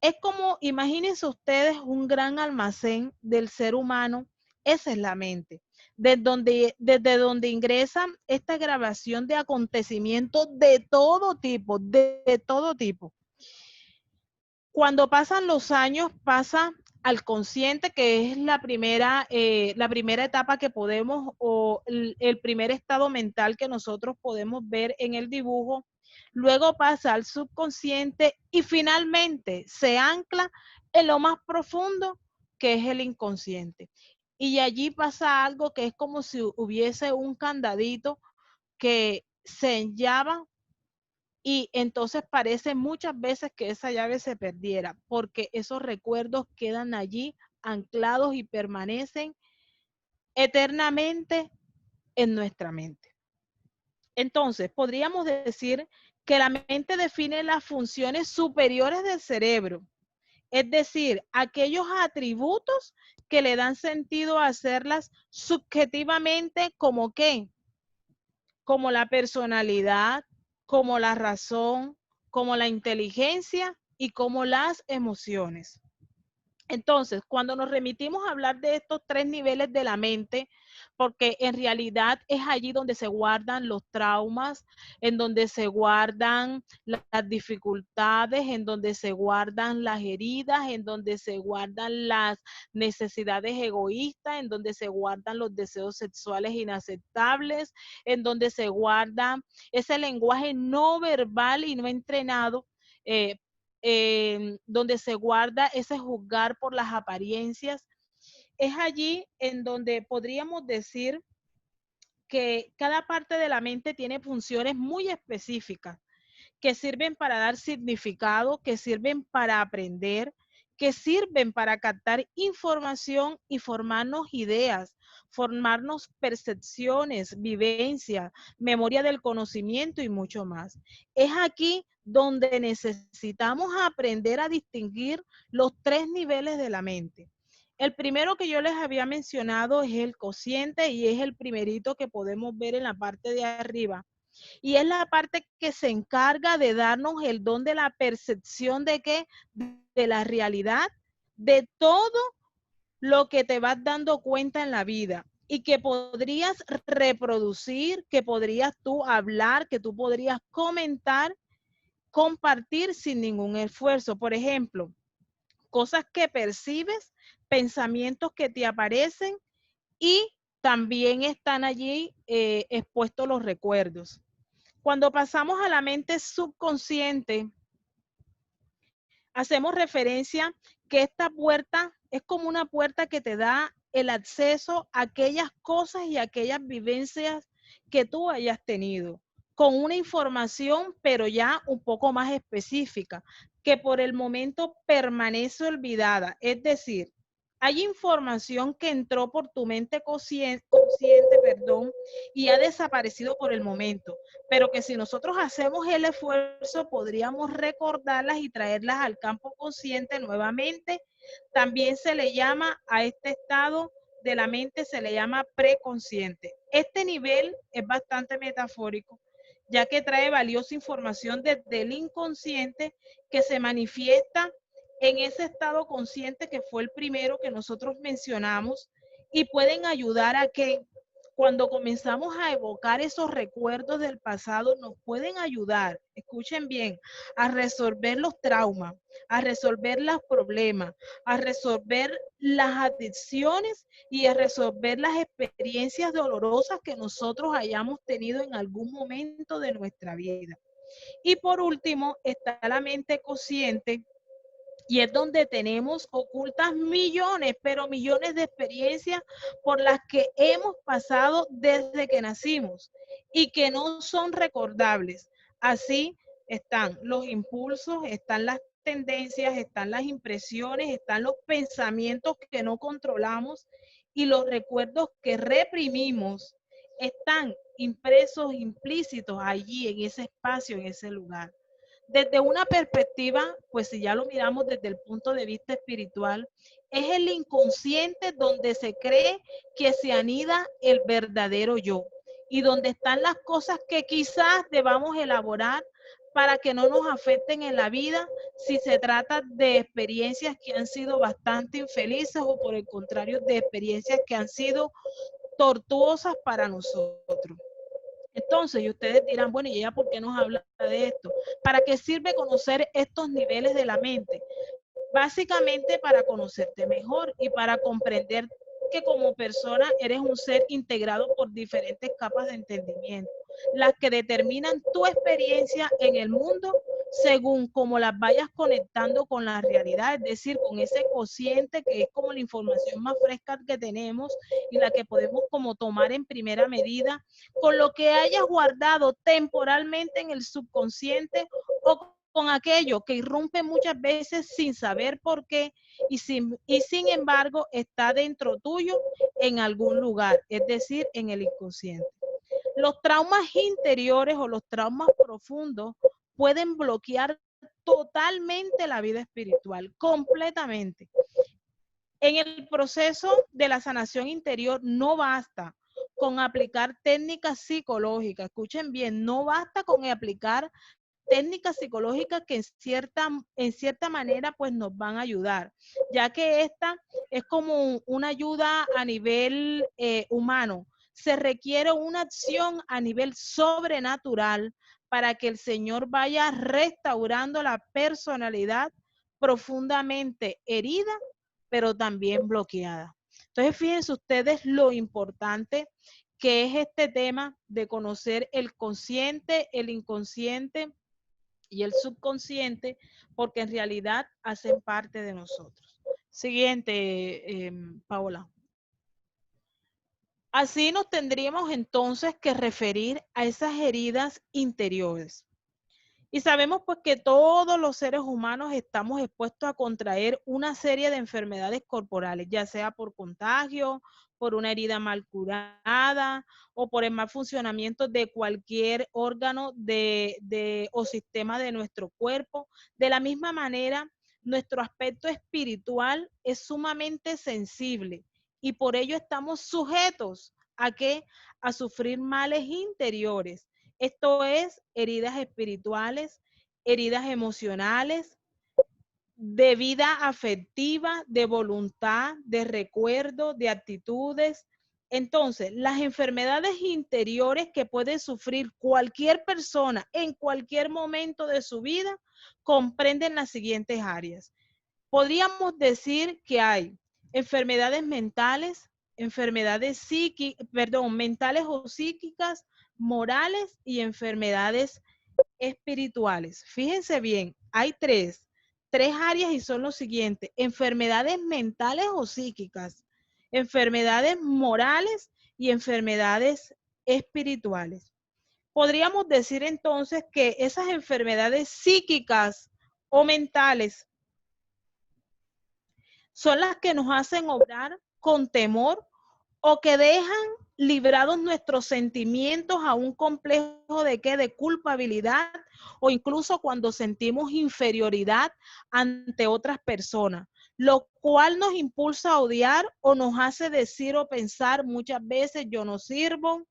Es como, imagínense ustedes un gran almacén del ser humano, esa es la mente, desde donde ingresan esta grabación de acontecimientos de todo tipo, de todo tipo. Cuando pasan los años, pasa al consciente, que es la primera etapa que podemos, o el primer estado mental que nosotros podemos ver en el dibujo. Luego pasa al subconsciente y finalmente se ancla en lo más profundo, que es el inconsciente. Y allí pasa algo que es como si hubiese un candadito que se enllava y entonces parece muchas veces que esa llave se perdiera, porque esos recuerdos quedan allí anclados y permanecen eternamente en nuestra mente. Entonces, podríamos decir que la mente define las funciones superiores del cerebro, es decir, aquellos atributos que le dan sentido a hacerlas subjetivamente, como qué, como la personalidad, como la razón, como la inteligencia y como las emociones. Entonces, cuando nos remitimos a hablar de estos 3 niveles de la mente, porque en realidad es allí donde se guardan los traumas, en donde se guardan las dificultades, en donde se guardan las heridas, en donde se guardan las necesidades egoístas, en donde se guardan los deseos sexuales inaceptables, en donde se guarda ese lenguaje no verbal y no entrenado, donde se guarda ese juzgar por las apariencias. Es allí en donde podríamos decir que cada parte de la mente tiene funciones muy específicas que sirven para dar significado, que sirven para aprender, que sirven para captar información y formarnos ideas, formarnos percepciones, vivencias, memoria del conocimiento y mucho más. Es aquí donde necesitamos aprender a distinguir los 3 niveles de la mente. El primero que yo les había mencionado es el cociente y es el primerito que podemos ver en la parte de arriba. Y es la parte que se encarga de darnos el don de la percepción de qué, de la realidad, de todo lo que te vas dando cuenta en la vida y que podrías reproducir, que podrías tú hablar, que tú podrías comentar, compartir sin ningún esfuerzo. Por ejemplo, cosas que percibes, pensamientos que te aparecen y también están allí expuestos los recuerdos. Cuando pasamos a la mente subconsciente, hacemos referencia que esta puerta es como una puerta que te da el acceso a aquellas cosas y aquellas vivencias que tú hayas tenido, con una información, pero ya un poco más específica, que por el momento permanece olvidada. Es decir, hay información que entró por tu mente consciente, perdón, y ha desaparecido por el momento, pero que si nosotros hacemos el esfuerzo, podríamos recordarlas y traerlas al campo consciente nuevamente. También se le llama a este estado de la mente, se le llama preconsciente. Este nivel es bastante metafórico, ya que trae valiosa información desde el inconsciente que se manifiesta en ese estado consciente que fue el primero que nosotros mencionamos, y pueden ayudar a que cuando comenzamos a evocar esos recuerdos del pasado, nos pueden ayudar, escuchen bien, a resolver los traumas, a resolver los problemas, a resolver las adicciones y a resolver las experiencias dolorosas que nosotros hayamos tenido en algún momento de nuestra vida. Y por último, está la mente consciente, y es donde tenemos ocultas millones, pero millones de experiencias por las que hemos pasado desde que nacimos y que no son recordables. Así están los impulsos, están las tendencias, están las impresiones, están los pensamientos que no controlamos y los recuerdos que reprimimos. Están impresos, implícitos allí en ese espacio, en ese lugar. Desde una perspectiva, pues si ya lo miramos desde el punto de vista espiritual, es el inconsciente donde se cree que se anida el verdadero yo y donde están las cosas que quizás debamos elaborar para que no nos afecten en la vida si se trata de experiencias que han sido bastante infelices o por el contrario de experiencias que han sido tortuosas para nosotros. Entonces, y ustedes dirán, bueno, ¿y ella por qué nos habla de esto? ¿Para qué sirve conocer estos niveles de la mente? Básicamente para conocerte mejor y para comprender que como persona eres un ser integrado por diferentes capas de entendimiento, las que determinan tu experiencia en el mundo según cómo las vayas conectando con la realidad, es decir, con ese cociente que es como la información más fresca que tenemos y la que podemos como tomar en primera medida, con lo que hayas guardado temporalmente en el subconsciente o con aquello que irrumpe muchas veces sin saber por qué y sin embargo está dentro tuyo en algún lugar, es decir, en el inconsciente. Los traumas interiores o los traumas profundos pueden bloquear totalmente la vida espiritual, completamente. En el proceso de la sanación interior no basta con aplicar técnicas psicológicas, escuchen bien, no basta con aplicar técnicas psicológicas que en cierta manera pues nos van a ayudar, ya que esta es como una ayuda a nivel humano. Se requiere una acción a nivel sobrenatural para que el Señor vaya restaurando la personalidad profundamente herida, pero también bloqueada. Entonces, fíjense ustedes lo importante que es este tema de conocer el consciente, el inconsciente y el subconsciente, porque en realidad hacen parte de nosotros. Siguiente, Paola. Así nos tendríamos entonces que referir a esas heridas interiores. Y sabemos pues que todos los seres humanos estamos expuestos a contraer una serie de enfermedades corporales, ya sea por contagio, por una herida mal curada o por el mal funcionamiento de cualquier órgano o sistema de nuestro cuerpo. De la misma manera, nuestro aspecto espiritual es sumamente sensible y por ello estamos sujetos ¿a qué? A sufrir males interiores. Esto es heridas espirituales, heridas emocionales, de vida afectiva, de voluntad, de recuerdo, de actitudes. Entonces, las enfermedades interiores que puede sufrir cualquier persona en cualquier momento de su vida comprenden las siguientes áreas. Podríamos decir que hay enfermedades mentales, enfermedades mentales o psíquicas, morales y enfermedades espirituales. Fíjense bien, hay tres áreas y son los siguientes: enfermedades mentales o psíquicas. enfermedades morales y enfermedades espirituales. Podríamos decir entonces que esas enfermedades psíquicas o mentales son las que nos hacen obrar con temor o que dejan librados nuestros sentimientos a un complejo de ¿qué? De culpabilidad, o incluso cuando sentimos inferioridad ante otras personas, lo cual nos impulsa a odiar o nos hace decir o pensar muchas veces yo no sirvo,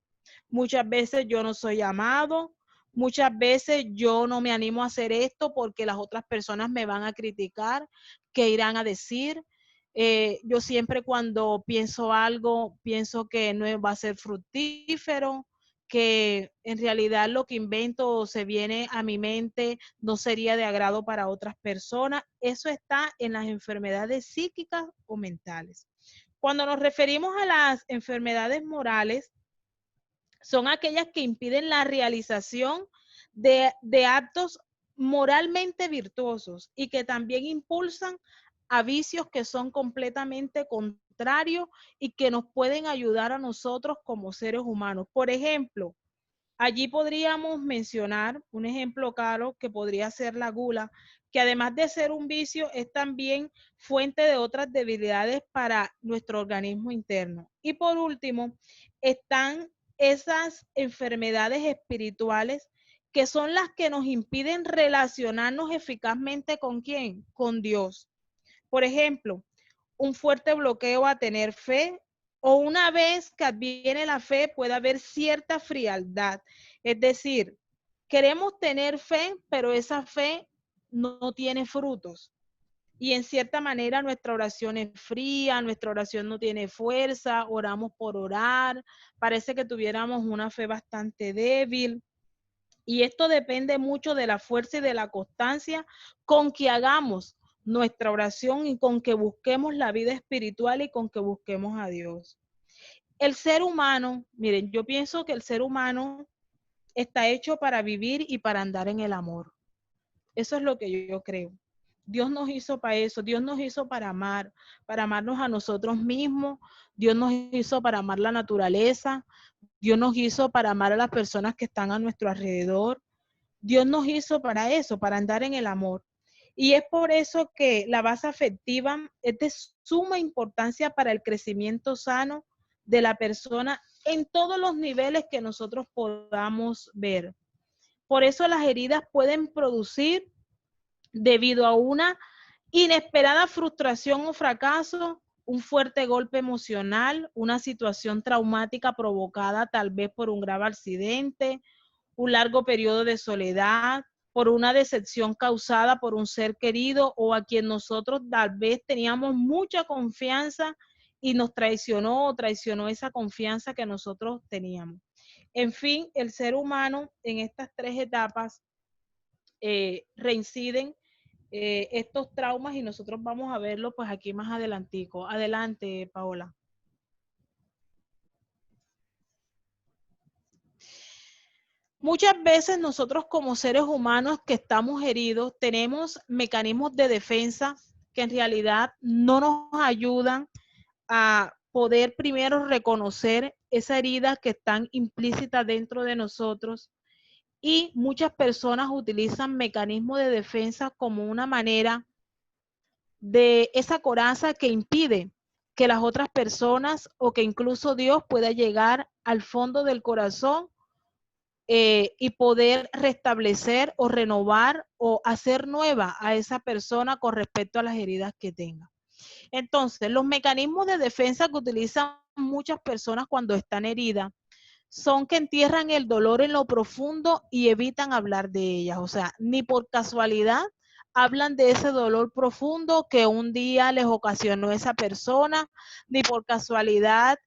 muchas veces yo no soy amado, muchas veces yo no me animo a hacer esto porque las otras personas me van a criticar, ¿qué irán a decir? Yo siempre cuando pienso algo, pienso que no va a ser fructífero, que en realidad lo que invento o se viene a mi mente no sería de agrado para otras personas. Eso está en las enfermedades psíquicas o mentales. Cuando nos referimos a las enfermedades morales, son aquellas que impiden la realización de actos moralmente virtuosos y que también impulsan a vicios que son completamente contrarios y que nos pueden ayudar a nosotros como seres humanos. Por ejemplo, allí podríamos mencionar un ejemplo claro que podría ser la gula, que además de ser un vicio es también fuente de otras debilidades para nuestro organismo interno. Y por último, están esas enfermedades espirituales que son las que nos impiden relacionarnos eficazmente ¿con quién? Con Dios. Por ejemplo, un fuerte bloqueo a tener fe, o una vez que adviene la fe puede haber cierta frialdad. Es decir, queremos tener fe, pero esa fe no tiene frutos. Y en cierta manera nuestra oración es fría, nuestra oración no tiene fuerza, oramos por orar, parece que tuviéramos una fe bastante débil. Y esto depende mucho de la fuerza y de la constancia con que hagamos nuestra oración y con que busquemos la vida espiritual y con que busquemos a Dios. El ser humano, miren, yo pienso que el ser humano está hecho para vivir y para andar en el amor. Eso es lo que yo creo. Dios nos hizo para eso, Dios nos hizo para amarnos a nosotros mismos, Dios nos hizo para amar la naturaleza, Dios nos hizo para amar a las personas que están a nuestro alrededor. Dios nos hizo para eso, para andar en el amor. Y es por eso que la base afectiva es de suma importancia para el crecimiento sano de la persona en todos los niveles que nosotros podamos ver. Por eso las heridas pueden producir, debido a una inesperada frustración o fracaso, un fuerte golpe emocional, una situación traumática provocada tal vez por un grave accidente, un largo periodo de soledad, por una decepción causada por un ser querido o a quien nosotros tal vez teníamos mucha confianza y nos traicionó o traicionó esa confianza que nosotros teníamos. En fin, el ser humano en estas tres etapas reinciden estos traumas y nosotros vamos a verlo pues aquí más adelantico. Adelante, Paola. Muchas veces nosotros como seres humanos que estamos heridos tenemos mecanismos de defensa que en realidad no nos ayudan a poder primero reconocer esa herida que están implícitas dentro de nosotros, y muchas personas utilizan mecanismos de defensa como una manera de esa coraza que impide que las otras personas o que incluso Dios pueda llegar al fondo del corazón y poder restablecer o renovar o hacer nueva a esa persona con respecto a las heridas que tenga. Entonces, los mecanismos de defensa que utilizan muchas personas cuando están heridas son que entierran el dolor en lo profundo y evitan hablar de ellas. O sea, ni por casualidad hablan de ese dolor profundo que un día les ocasionó esa persona, ni por casualidad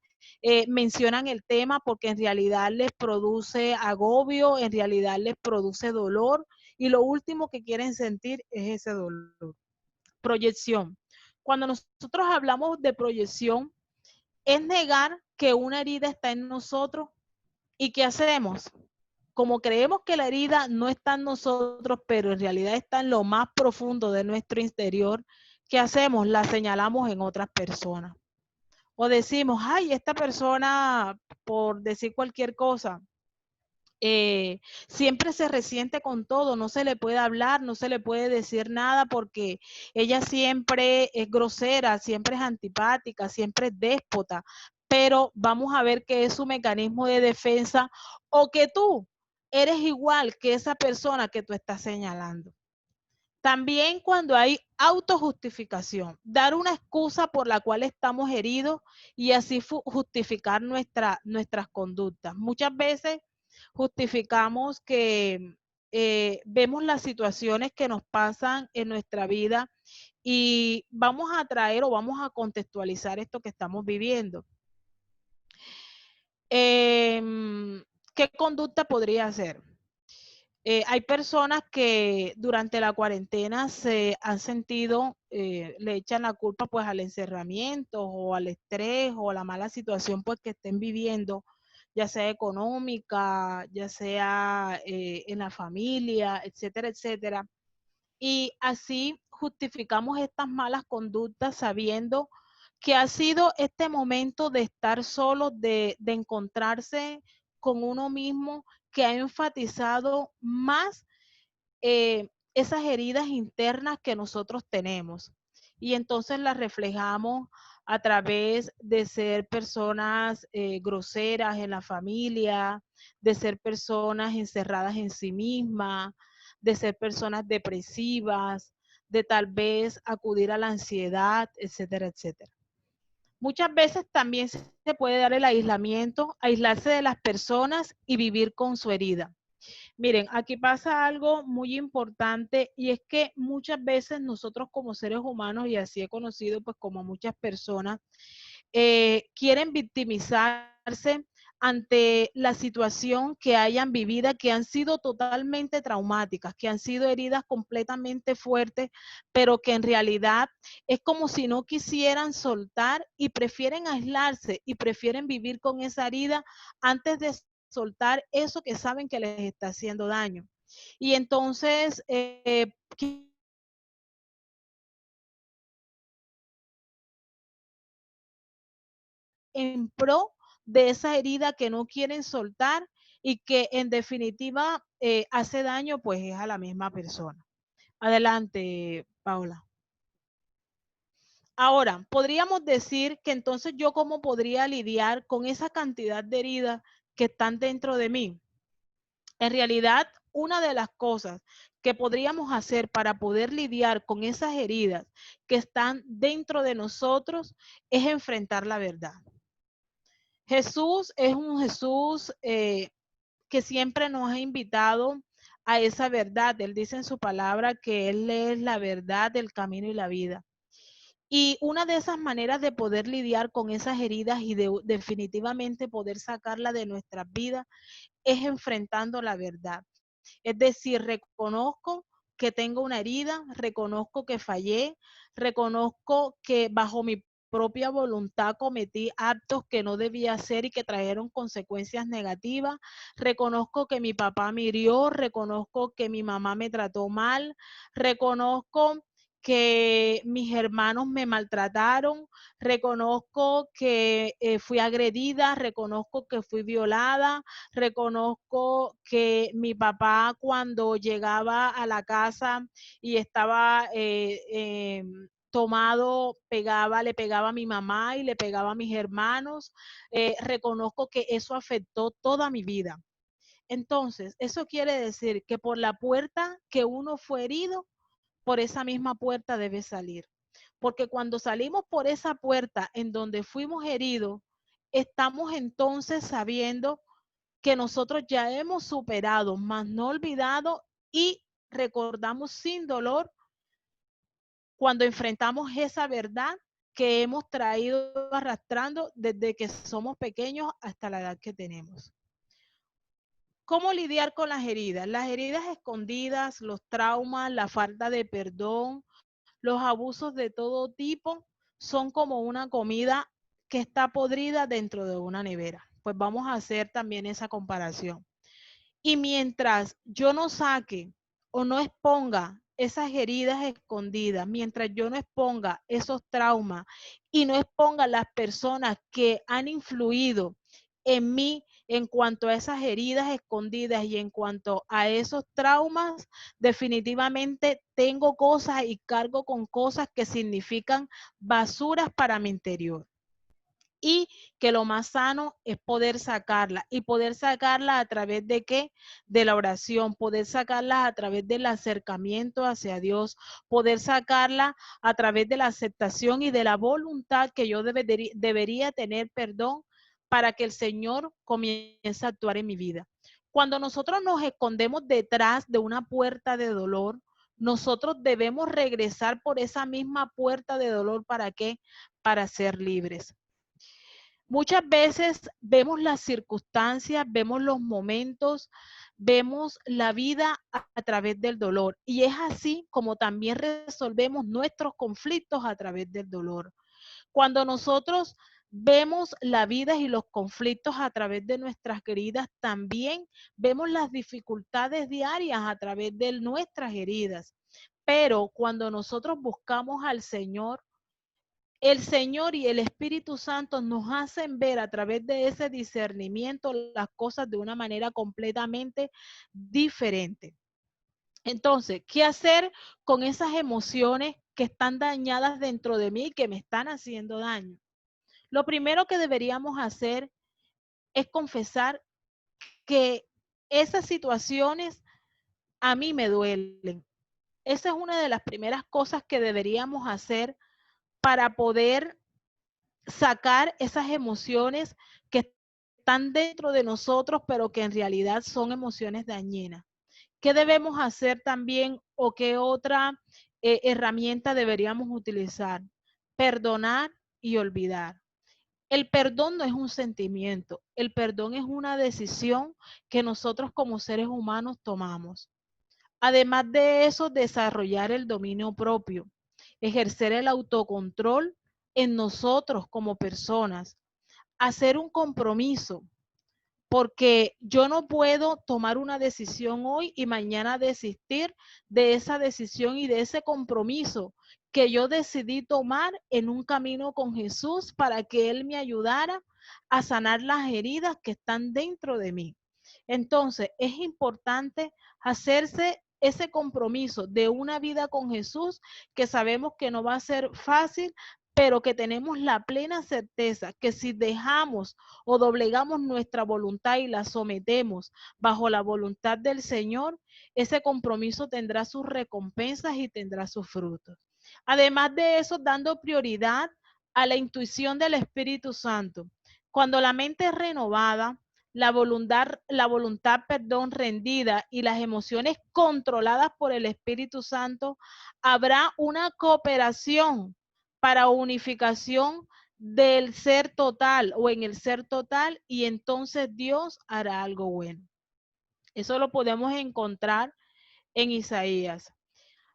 mencionan el tema porque en realidad les produce agobio, en realidad les produce dolor, y lo último que quieren sentir es ese dolor. Proyección. Cuando nosotros hablamos de proyección, es negar que una herida está en nosotros. ¿Y qué hacemos? Como creemos que la herida no está en nosotros, pero en realidad está en lo más profundo de nuestro interior, ¿qué hacemos? La señalamos en otras personas. O decimos, ay, esta persona, por decir cualquier cosa, siempre se resiente con todo, no se le puede hablar, no se le puede decir nada porque ella siempre es grosera, siempre es antipática, siempre es déspota, pero vamos a ver que es su mecanismo de defensa o que tú eres igual que esa persona que tú estás señalando. También cuando hay autojustificación, dar una excusa por la cual estamos heridos y así justificar nuestras conductas. Muchas veces justificamos que vemos las situaciones que nos pasan en nuestra vida y vamos a traer o vamos a contextualizar esto que estamos viviendo. ¿Qué conducta podría ser? Hay personas que durante la cuarentena se han sentido, le echan la culpa pues al encerramiento o al estrés o a la mala situación pues que estén viviendo, ya sea económica, ya sea en la familia, etcétera, etcétera. Y así justificamos estas malas conductas sabiendo que ha sido este momento de estar solo, de encontrarse con uno mismo, que ha enfatizado más esas heridas internas que nosotros tenemos. Y entonces las reflejamos a través de ser personas groseras en la familia, de ser personas encerradas en sí mismas, de ser personas depresivas, de tal vez acudir a la ansiedad, etcétera, etcétera. Muchas veces también se puede dar el aislamiento, aislarse de las personas y vivir con su herida. Miren, aquí pasa algo muy importante y es que muchas veces nosotros como seres humanos, y así he conocido pues como muchas personas, quieren victimizarse ante la situación que hayan vivido, que han sido totalmente traumáticas, que han sido heridas completamente fuertes, pero que en realidad es como si no quisieran soltar y prefieren aislarse y prefieren vivir con esa herida antes de soltar eso que saben que les está haciendo daño. Y entonces, en pro de esa herida que no quieren soltar y que en definitiva hace daño, pues es a la misma persona. Adelante, Paula. Ahora, podríamos decir que entonces yo cómo podría lidiar con esa cantidad de heridas que están dentro de mí. En realidad, una de las cosas que podríamos hacer para poder lidiar con esas heridas que están dentro de nosotros es enfrentar la verdad. Jesús es un Jesús que siempre nos ha invitado a esa verdad. Él dice en su palabra que Él es la verdad, el camino y la vida. Y una de esas maneras de poder lidiar con esas heridas y de definitivamente poder sacarla de nuestras vidas es enfrentando la verdad. Es decir, reconozco que tengo una herida, reconozco que fallé, reconozco que bajo mi propia voluntad cometí actos que no debía hacer y que trajeron consecuencias negativas. Reconozco que mi papá me hirió, reconozco que mi mamá me trató mal, reconozco que mis hermanos me maltrataron, reconozco que fui agredida, reconozco que fui violada, reconozco que mi papá cuando llegaba a la casa y estaba tomado, le pegaba a mi mamá y le pegaba a mis hermanos. Reconozco que eso afectó toda mi vida. Entonces, eso quiere decir que por la puerta que uno fue herido, por esa misma puerta debe salir. Porque cuando salimos por esa puerta en donde fuimos heridos, estamos entonces sabiendo que nosotros ya hemos superado, más no olvidado y recordamos sin dolor cuando enfrentamos esa verdad que hemos traído arrastrando desde que somos pequeños hasta la edad que tenemos. ¿Cómo lidiar con las heridas? Las heridas escondidas, los traumas, la falta de perdón, los abusos de todo tipo son como una comida que está podrida dentro de una nevera. Pues vamos a hacer también esa comparación. Y mientras yo no saque o no exponga esas heridas escondidas, mientras yo no exponga esos traumas y no exponga las personas que han influido en mí en cuanto a esas heridas escondidas y en cuanto a esos traumas, definitivamente tengo cosas y cargo con cosas que significan basuras para mi interior. Y que lo más sano es poder sacarla. ¿Y poder sacarla a través de qué? De la oración, poder sacarla a través del acercamiento hacia Dios, poder sacarla a través de la aceptación y de la voluntad que yo debería tener perdón para que el Señor comience a actuar en mi vida. Cuando nosotros nos escondemos detrás de una puerta de dolor, nosotros debemos regresar por esa misma puerta de dolor. ¿Para qué? Para ser libres. Muchas veces vemos las circunstancias, vemos los momentos, vemos la vida a través del dolor. Y es así como también resolvemos nuestros conflictos a través del dolor. Cuando nosotros vemos la vida y los conflictos a través de nuestras heridas, también vemos las dificultades diarias a través de nuestras heridas. Pero cuando nosotros buscamos al Señor, el Señor y el Espíritu Santo nos hacen ver a través de ese discernimiento las cosas de una manera completamente diferente. Entonces, ¿qué hacer con esas emociones que están dañadas dentro de mí y que me están haciendo daño? Lo primero que deberíamos hacer es confesar que esas situaciones a mí me duelen. Esa es una de las primeras cosas que deberíamos hacer para poder sacar esas emociones que están dentro de nosotros, pero que en realidad son emociones dañinas. ¿Qué debemos hacer también o qué otra herramienta deberíamos utilizar? Perdonar y olvidar. El perdón no es un sentimiento, el perdón es una decisión que nosotros como seres humanos tomamos. Además de eso, desarrollar el dominio propio, ejercer el autocontrol en nosotros como personas, hacer un compromiso, porque yo no puedo tomar una decisión hoy y mañana desistir de esa decisión y de ese compromiso que yo decidí tomar en un camino con Jesús para que Él me ayudara a sanar las heridas que están dentro de mí. Entonces, es importante hacerse ese compromiso de una vida con Jesús, que sabemos que no va a ser fácil, pero que tenemos la plena certeza que si dejamos o doblegamos nuestra voluntad y la sometemos bajo la voluntad del Señor, ese compromiso tendrá sus recompensas y tendrá sus frutos. Además de eso, dando prioridad a la intuición del Espíritu Santo. Cuando la mente es renovada, la voluntad, rendida y las emociones controladas por el Espíritu Santo, habrá una cooperación para unificación del ser total o en el ser total, y entonces Dios hará algo bueno. Eso lo podemos encontrar en Isaías.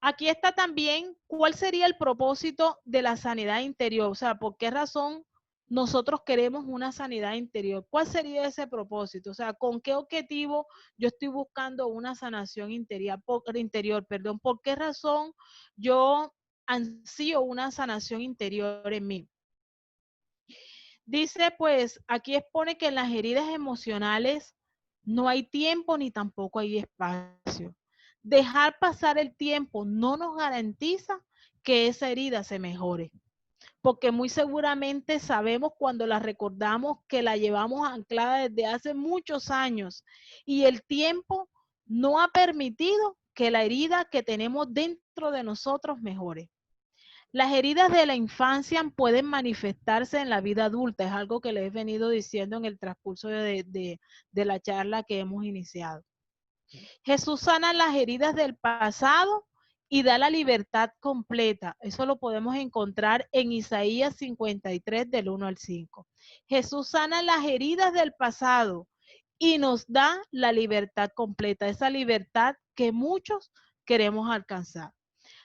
Aquí está también cuál sería el propósito de la sanidad interior, o sea, por qué razón nosotros queremos una sanidad interior. ¿Cuál sería ese propósito? O sea, ¿con qué objetivo yo estoy buscando una sanación interior? ¿Por qué razón yo ansío una sanación interior en mí? Dice, pues, aquí expone que en las heridas emocionales no hay tiempo ni tampoco hay espacio. Dejar pasar el tiempo no nos garantiza que esa herida se mejore, porque muy seguramente sabemos cuando la recordamos que la llevamos anclada desde hace muchos años y el tiempo no ha permitido que la herida que tenemos dentro de nosotros mejore. Las heridas de la infancia pueden manifestarse en la vida adulta, es algo que les he venido diciendo en el transcurso de la charla que hemos iniciado. Jesús sana las heridas del pasado y da la libertad completa. Eso lo podemos encontrar en Isaías 53 del 1 al 5. Jesús sana las heridas del pasado y nos da la libertad completa, esa libertad que muchos queremos alcanzar.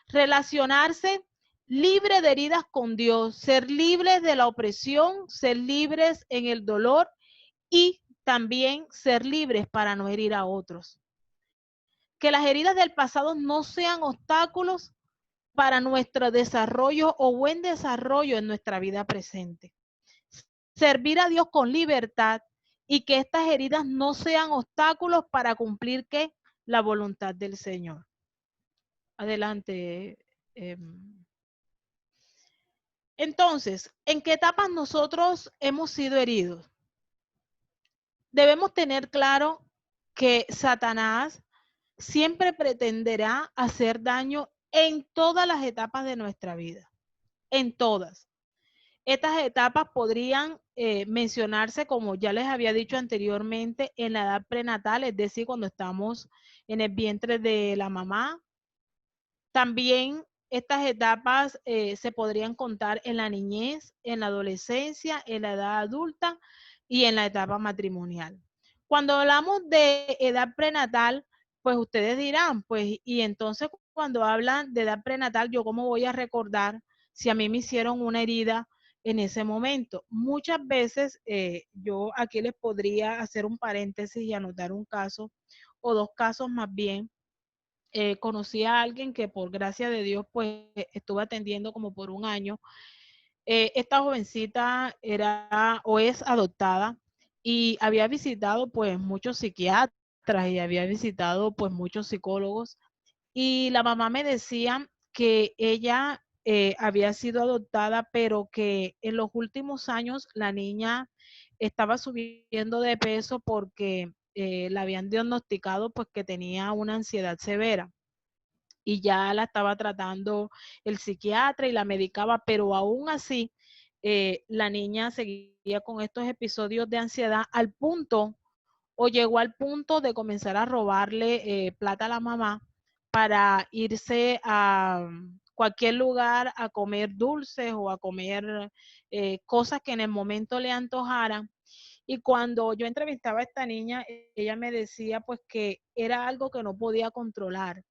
Relacionarse libre de heridas con Dios, ser libres de la opresión, ser libres en el dolor y también ser libres para no herir a otros. que las heridas del pasado no sean obstáculos para nuestro desarrollo o buen desarrollo en nuestra vida presente. Servir a Dios con libertad y que estas heridas no sean obstáculos para cumplir ¿qué? La voluntad del Señor. Adelante. Entonces, ¿en qué etapas nosotros hemos sido heridos? Debemos tener claro que Satanás siempre pretenderá hacer daño en todas las etapas de nuestra vida, en todas. Estas etapas podrían mencionarse, como ya les había dicho anteriormente, en la edad prenatal, es decir, cuando estamos en el vientre de la mamá. También estas etapas se podrían contar en la niñez, en la adolescencia, en la edad adulta y en la etapa matrimonial. Cuando hablamos de edad prenatal, pues ustedes dirán, pues, y entonces cuando hablan de edad prenatal, ¿yo cómo voy a recordar si a mí me hicieron una herida en ese momento? Muchas veces yo aquí les podría hacer un paréntesis y anotar un caso o dos casos más bien. Conocí a alguien que por gracia de Dios pues estuve atendiendo como por un año. Esta jovencita era o es adoptada y había visitado pues muchos psiquiatras y había visitado pues muchos psicólogos, y la mamá me decía que ella había sido adoptada, pero que en los últimos años la niña estaba subiendo de peso porque la habían diagnosticado pues que tenía una ansiedad severa y ya la estaba tratando el psiquiatra y la medicaba, pero aún así la niña seguía con estos episodios de ansiedad al punto o llegó al punto de comenzar a robarle plata a la mamá para irse a cualquier lugar a comer dulces o a comer cosas que en el momento le antojaran. Y cuando yo entrevistaba a esta niña, ella me decía pues que era algo que no podía controlar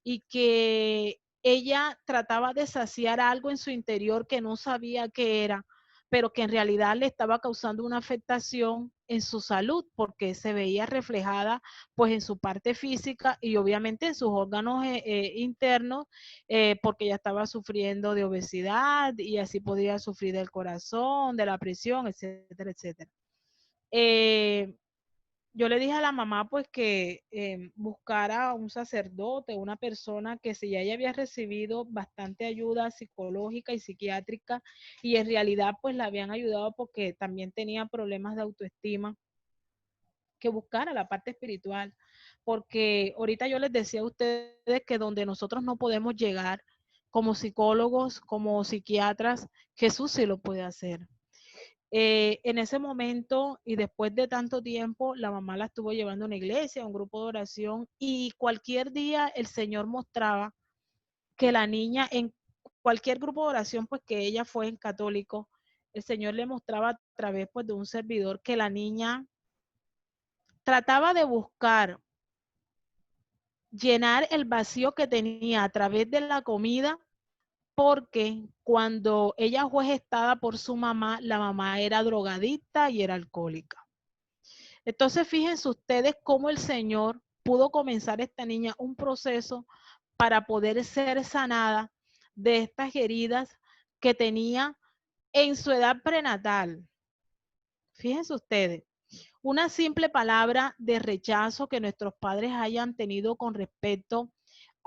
y que ella trataba de saciar algo en su interior que no sabía qué era, pero que en realidad le estaba causando una afectación en su salud porque se veía reflejada pues en su parte física y obviamente en sus órganos internos, porque ella estaba sufriendo de obesidad y así podía sufrir del corazón, de la presión, etcétera, etcétera. Yo le dije a la mamá pues que buscara un sacerdote, una persona que si ya ella había recibido bastante ayuda psicológica y psiquiátrica y en realidad pues la habían ayudado porque también tenía problemas de autoestima, que buscara la parte espiritual, porque ahorita yo les decía a ustedes que donde nosotros no podemos llegar como psicólogos, como psiquiatras, Jesús sí lo puede hacer. En ese momento y después de tanto tiempo, la mamá la estuvo llevando a una iglesia, a un grupo de oración, y cualquier día el Señor mostraba que la niña en cualquier grupo de oración, pues que ella fue en católico, el Señor le mostraba a través pues de un servidor que la niña trataba de buscar llenar el vacío que tenía a través de la comida, porque cuando ella fue gestada por su mamá, la mamá era drogadicta y era alcohólica. Entonces, fíjense ustedes cómo el Señor pudo comenzar esta niña un proceso para poder ser sanada de estas heridas que tenía en su edad prenatal. Fíjense ustedes, una simple palabra de rechazo que nuestros padres hayan tenido con respecto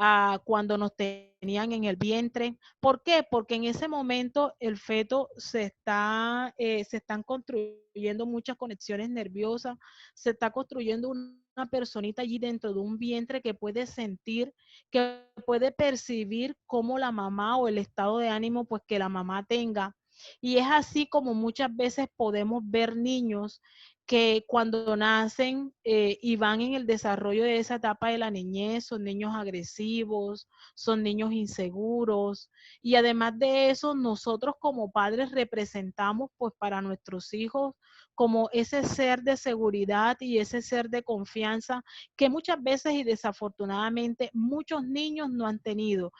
a cuando nos tenían en el vientre. ¿Por qué? Porque en ese momento el feto se están construyendo muchas conexiones nerviosas, se está construyendo una personita allí dentro de un vientre que puede sentir, que puede percibir cómo la mamá o el estado de ánimo pues que la mamá tenga. Y es así como muchas veces podemos ver niños que cuando nacen y van en el desarrollo de esa etapa de la niñez, son niños agresivos, son niños inseguros, y además de eso, nosotros como padres representamos pues para nuestros hijos como ese ser de seguridad y ese ser de confianza que muchas veces y desafortunadamente muchos niños no han tenido,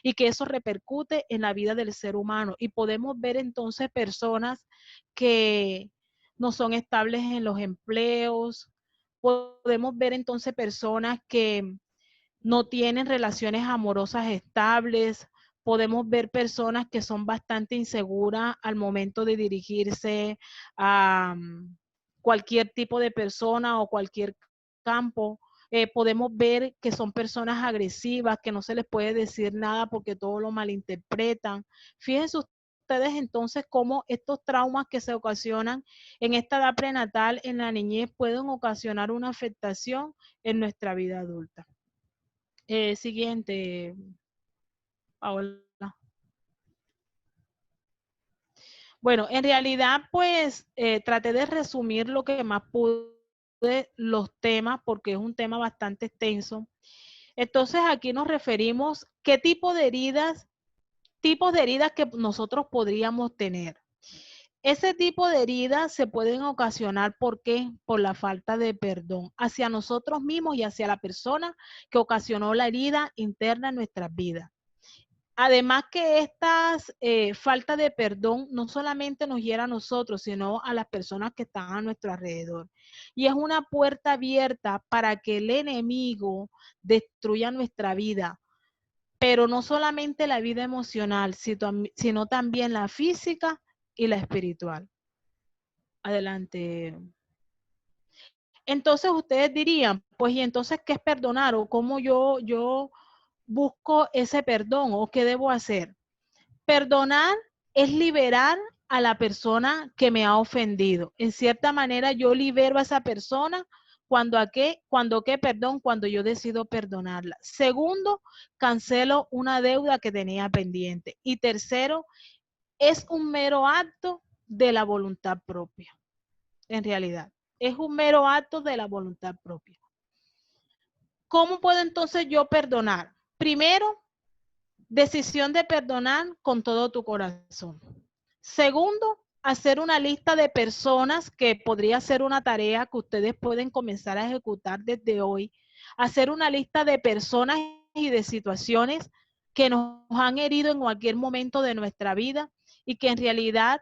y que eso repercute en la vida del ser humano. Y podemos ver entonces personas que no son estables en los empleos, podemos ver entonces personas que no tienen relaciones amorosas estables. Podemos ver personas que son bastante inseguras al momento de dirigirse a cualquier tipo de persona o cualquier campo. Podemos ver que son personas agresivas, que no se les puede decir nada porque todo lo malinterpretan. Fíjense ustedes entonces cómo estos traumas que se ocasionan en esta edad prenatal, en la niñez, pueden ocasionar una afectación en nuestra vida adulta. Siguiente, Paola. Bueno, en realidad, pues, traté de resumir lo que más pude los temas, porque es un tema bastante extenso. Entonces, aquí nos referimos qué tipos de heridas que nosotros podríamos tener. Ese tipo de heridas se pueden ocasionar, ¿por qué? Por la falta de perdón hacia nosotros mismos y hacia la persona que ocasionó la herida interna en nuestras vidas. Además que estas falta de perdón no solamente nos hiera a nosotros, sino a las personas que están a nuestro alrededor. Y es una puerta abierta para que el enemigo destruya nuestra vida, pero no solamente la vida emocional, sino también la física y la espiritual. Adelante. Entonces ustedes dirían, pues, ¿y entonces qué es perdonar? ¿O cómo yo busco ese perdón? ¿O qué debo hacer? Perdonar es liberar a la persona que me ha ofendido. En cierta manera, yo libero a esa persona cuando yo decido perdonarla. Segundo, cancelo una deuda que tenía pendiente. Y tercero, es un mero acto de la voluntad propia. En realidad, es un mero acto de la voluntad propia. ¿Cómo puedo entonces yo perdonar? Primero, decisión de perdonar con todo tu corazón. Segundo, hacer una lista de personas, que podría ser una tarea que ustedes pueden comenzar a ejecutar desde hoy. Hacer una lista de personas y de situaciones que nos han herido en cualquier momento de nuestra vida y que en realidad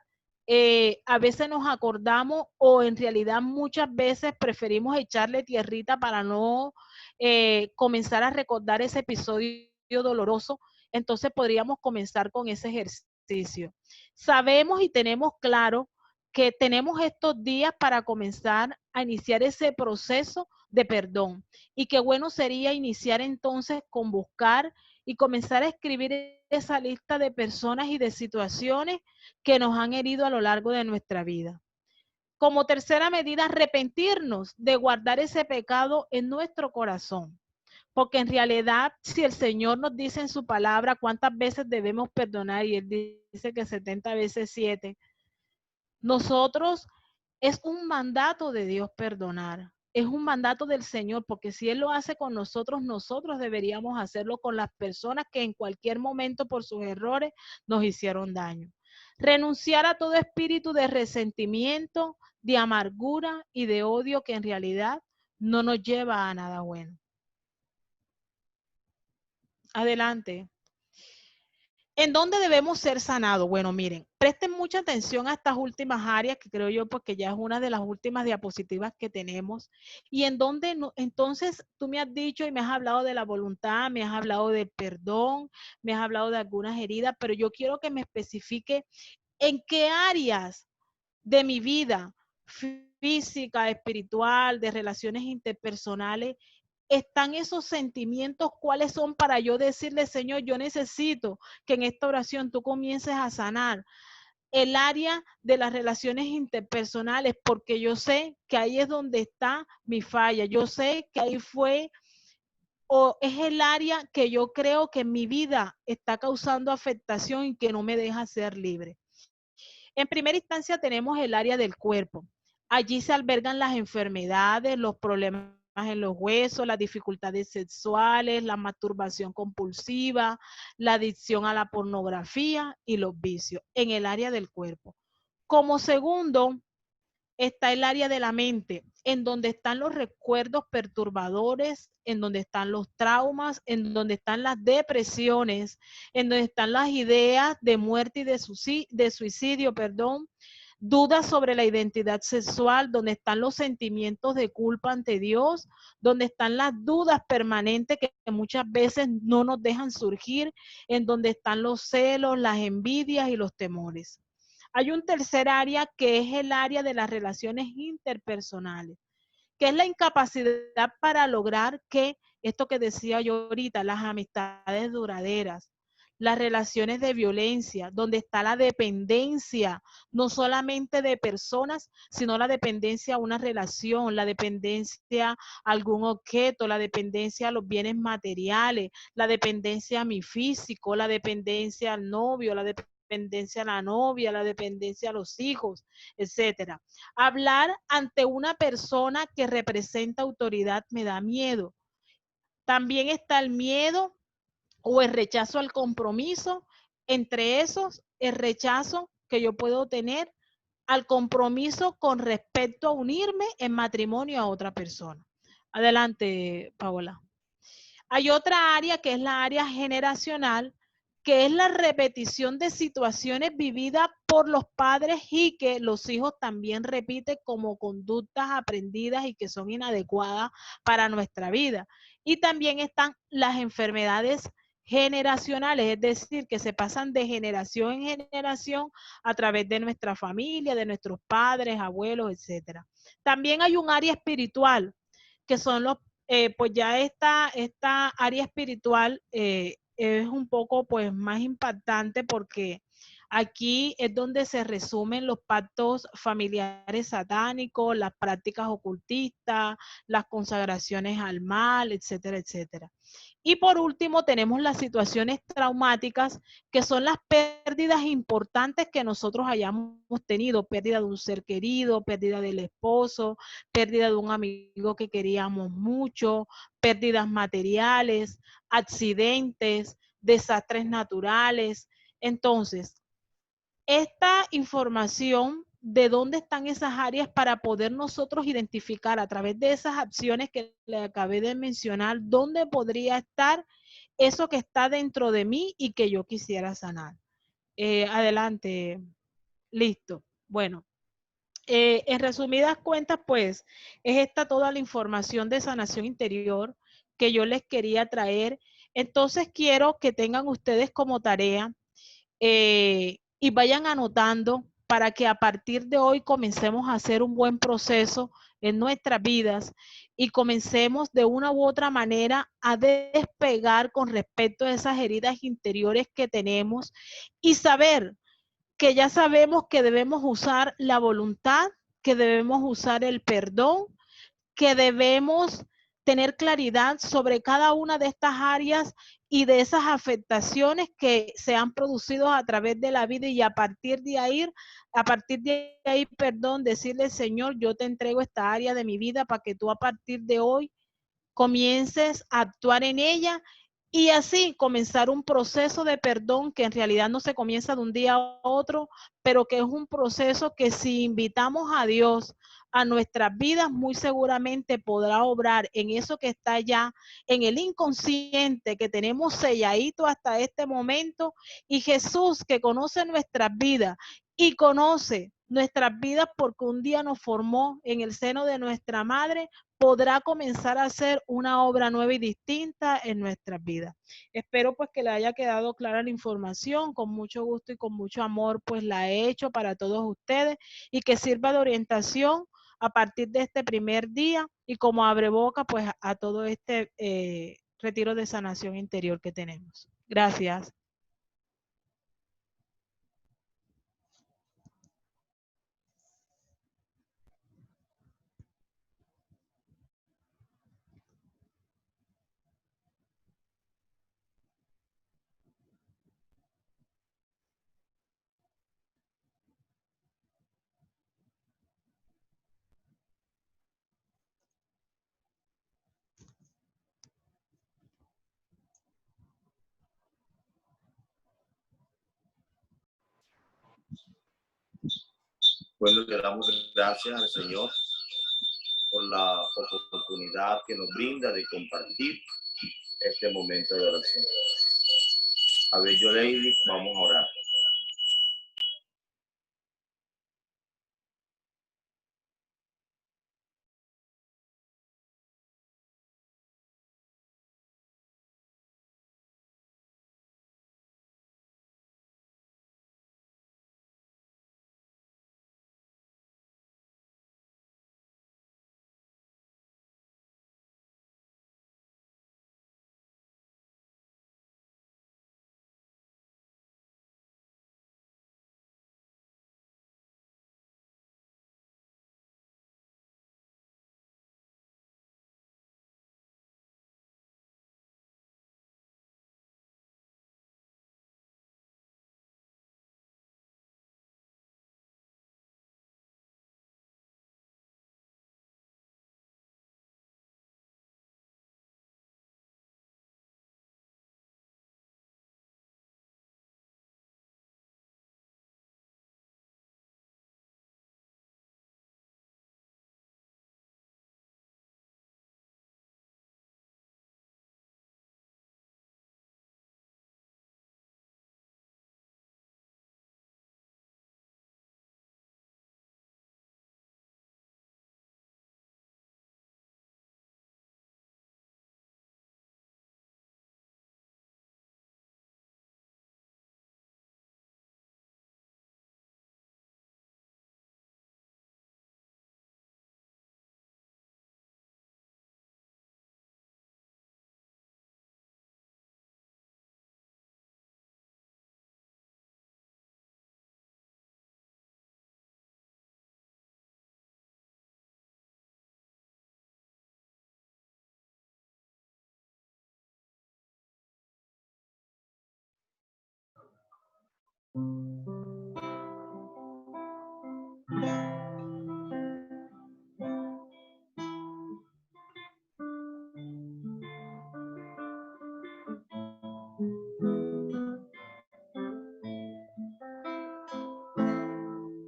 a veces nos acordamos, o en realidad muchas veces preferimos echarle tierrita para no comenzar a recordar ese episodio doloroso. Entonces podríamos comenzar con ese ejercicio. Sabemos y tenemos claro que tenemos estos días para comenzar a iniciar ese proceso de perdón, y qué bueno sería iniciar entonces con buscar y comenzar a escribir esa lista de personas y de situaciones que nos han herido a lo largo de nuestra vida. Como tercera medida, arrepentirnos de guardar ese pecado en nuestro corazón. Porque en realidad, si el Señor nos dice en su palabra cuántas veces debemos perdonar, y Él dice que 70 veces 7, nosotros, es un mandato de Dios perdonar. Es un mandato del Señor, porque si Él lo hace con nosotros, nosotros deberíamos hacerlo con las personas que en cualquier momento por sus errores nos hicieron daño. Renunciar a todo espíritu de resentimiento, de amargura y de odio que en realidad no nos lleva a nada bueno. Adelante. ¿En dónde debemos ser sanados? Bueno, miren, presten mucha atención a estas últimas áreas, que creo yo porque ya es una de las últimas diapositivas que tenemos. Y en donde no, entonces tú me has dicho y me has hablado de la voluntad, me has hablado del perdón, me has hablado de algunas heridas, pero yo quiero que me especifique en qué áreas de mi vida física, espiritual, de relaciones interpersonales, están esos sentimientos, cuáles son, para yo decirle, Señor, yo necesito que en esta oración tú comiences a sanar el área de las relaciones interpersonales, porque yo sé que ahí es donde está mi falla. Yo sé que ahí fue, o es el área que yo creo que en mi vida está causando afectación y que no me deja ser libre. En primera instancia tenemos el área del cuerpo. Allí se albergan las enfermedades, los problemas en los huesos, las dificultades sexuales, la masturbación compulsiva, la adicción a la pornografía y los vicios en el área del cuerpo. Como segundo, está el área de la mente, en donde están los recuerdos perturbadores, en donde están los traumas, en donde están las depresiones, en donde están las ideas de muerte y de suicidio, dudas sobre la identidad sexual, donde están los sentimientos de culpa ante Dios, donde están las dudas permanentes que muchas veces no nos dejan surgir, en donde están los celos, las envidias y los temores. Hay un tercer área que es el área de las relaciones interpersonales, que es la incapacidad para lograr que, esto que decía yo ahorita, las amistades duraderas, las relaciones de violencia, donde está la dependencia, no solamente de personas, sino la dependencia a una relación, la dependencia a algún objeto, la dependencia a los bienes materiales, la dependencia a mi físico, la dependencia al novio, la dependencia a la novia, la dependencia a los hijos, etcétera. Hablar ante una persona que representa autoridad me da miedo. También está el miedo o el rechazo al compromiso. Entre esos, el rechazo que yo puedo tener al compromiso con respecto a unirme en matrimonio a otra persona. Adelante, Paola. Hay otra área que es la área generacional, que es la repetición de situaciones vividas por los padres y que los hijos también repiten como conductas aprendidas y que son inadecuadas para nuestra vida. Y también están las enfermedades generacionales, es decir, que se pasan de generación en generación a través de nuestra familia, de nuestros padres, abuelos, etcétera. También hay un área espiritual, que son los pues ya esta área espiritual es un poco pues más impactante porque aquí es donde se resumen los pactos familiares satánicos, las prácticas ocultistas, las consagraciones al mal, etcétera, etcétera. Y por último tenemos las situaciones traumáticas, que son las pérdidas importantes que nosotros hayamos tenido, pérdida de un ser querido, pérdida del esposo, pérdida de un amigo que queríamos mucho, pérdidas materiales, accidentes, desastres naturales. Entonces, esta información, de dónde están esas áreas para poder nosotros identificar a través de esas acciones que le acabé de mencionar, dónde podría estar eso que está dentro de mí y que yo quisiera sanar. Adelante, listo. Bueno, en resumidas cuentas, pues, es esta toda la información de sanación interior que yo les quería traer. Entonces, quiero que tengan ustedes como tarea y vayan anotando para que a partir de hoy comencemos a hacer un buen proceso en nuestras vidas y comencemos de una u otra manera a despegar con respecto a esas heridas interiores que tenemos y saber que ya sabemos que debemos usar la voluntad, que debemos usar el perdón, que debemos tener claridad sobre cada una de estas áreas y de esas afectaciones que se han producido a través de la vida y a partir de ahí, perdón, decirle, Señor, yo te entrego esta área de mi vida para que tú a partir de hoy comiences a actuar en ella y así comenzar un proceso de perdón que en realidad no se comienza de un día a otro, pero que es un proceso que si invitamos a Dios a nuestras vidas, muy seguramente podrá obrar en eso que está ya en el inconsciente que tenemos selladito hasta este momento, y Jesús, que conoce nuestras vidas y conoce nuestras vidas porque un día nos formó en el seno de nuestra madre, podrá comenzar a hacer una obra nueva y distinta en nuestras vidas. Espero pues que le haya quedado clara la información, con mucho gusto y con mucho amor pues la he hecho para todos ustedes y que sirva de orientación a partir de este primer día y como abre boca pues a todo este retiro de sanación interior que tenemos. Gracias. Bueno, le damos gracias al Señor por la oportunidad que nos brinda de compartir este momento de oración. A ver, yo, Lady, vamos a orar.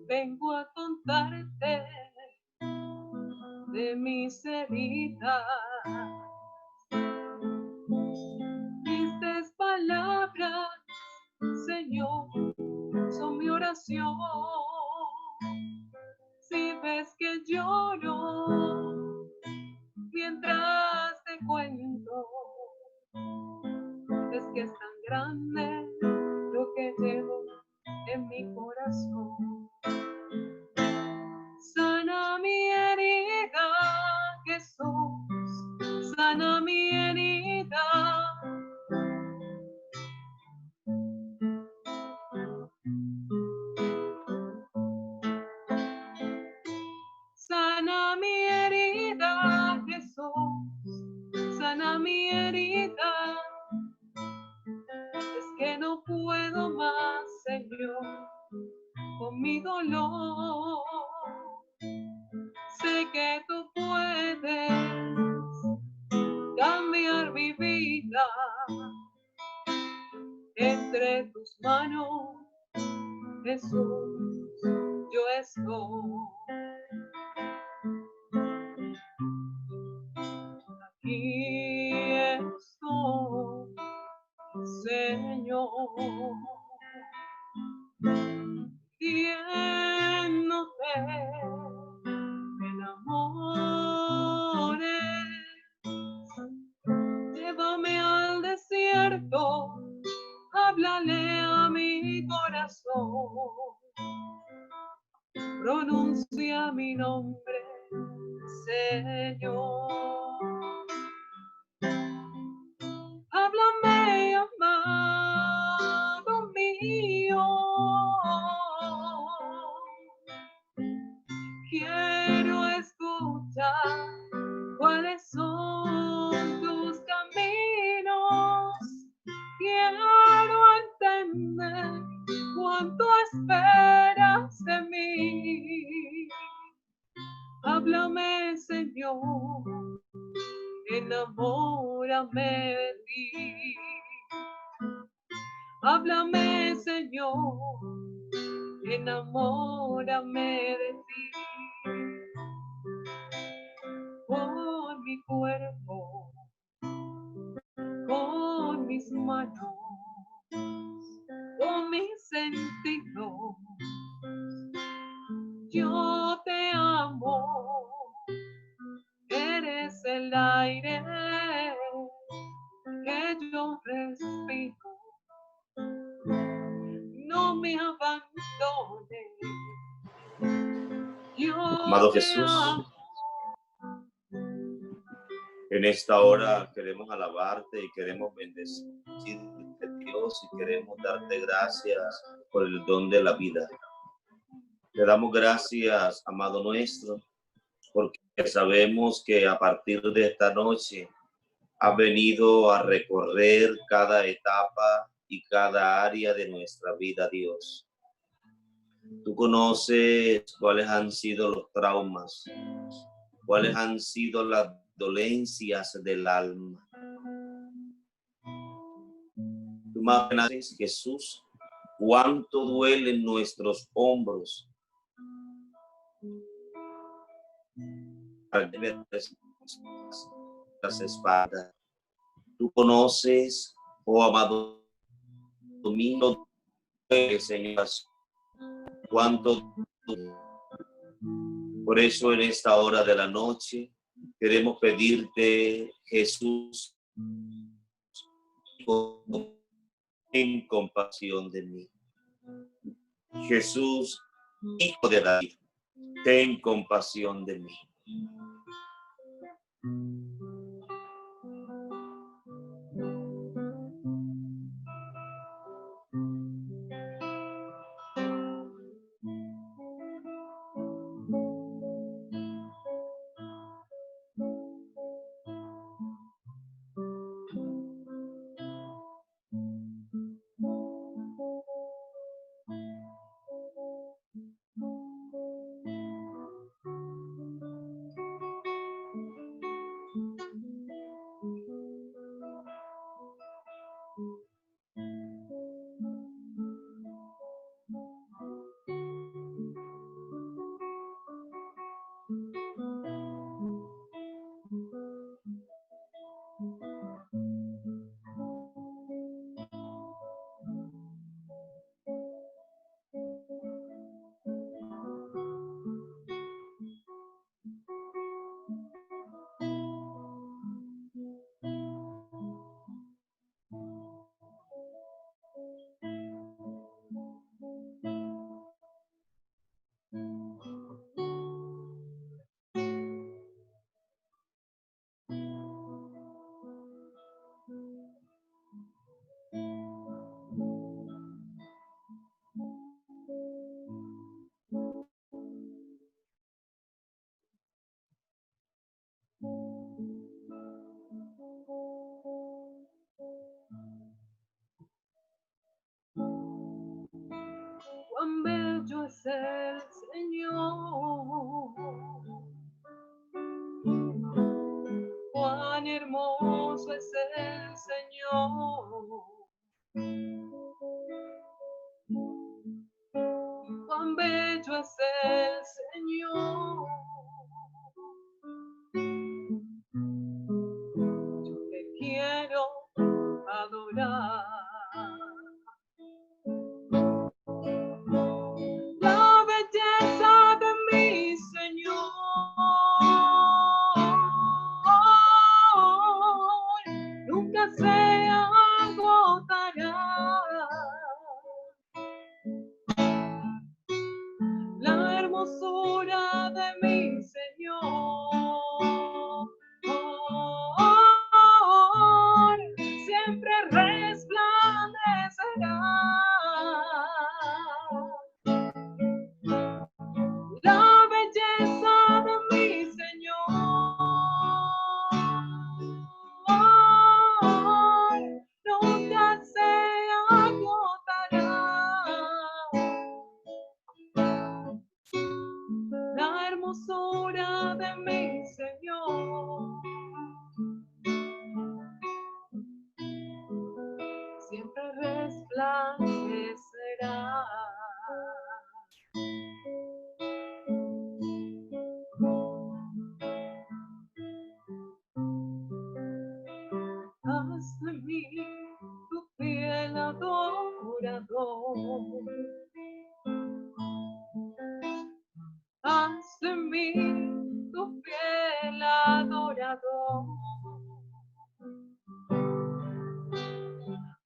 Vengo a contarte de mis heridas. Estas palabras, Señor, son mi oración. Si ves que lloro mientras te cuento, es que es tan grande lo que llevo en mi corazón. Sana mi herida, Jesús, sana mi herida. Sana mi herida, Jesús, sana mi herida. Es que no puedo más, Señor, con mi dolor. Sé que tú puedes cambiar mi vida. Entre tus manos, Jesús, yo estoy. Aquí estoy, Señor, pidiéndote me enamores. Llévame al desierto, háblale a mi corazón. Pronuncia mi nombre, Señor. Háblame, amado mío. Quiero escuchar cuáles son tus caminos. Quiero entender cuánto esperas de mí. Háblame, Señor, enamórame de ti. Háblame, Señor, enamórame de ti. Con mi cuerpo, con mis manos, con mis sentidos, yo te amo. Eres el aire que yo respiro. No me abandones. Amado Jesús, en esta hora queremos alabarte y queremos bendecirte, Dios, y queremos darte gracias por el don de la vida. Te damos gracias, amado nuestro, porque sabemos que a partir de esta noche has venido a recorrer cada etapa y cada área de nuestra vida, Dios. Tú conoces cuáles han sido los traumas, cuáles han sido las dolencias del alma. Tú más sabes, Jesús, cuánto duelen nuestros hombros. Las espaldas. Tú conoces, oh amado mío, Señor, cuánto. Por eso en esta hora de la noche queremos pedirte, Jesús, ten compasión de mí. Jesús, hijo de David, ten compasión de mí. es el Señor, cuán hermoso es el Señor, cuán bello es el Señor. Yo te quiero adorar. La belleza de mi Señor nunca se agotará. La hermosura de mi Señor siempre resplandecerá. La belleza de mi Señor nunca se agotará. La hermosura de mi Señor siempre resplandecerá. Haz de mí tu fiel adorador. Haz de mí tu fiel adorador.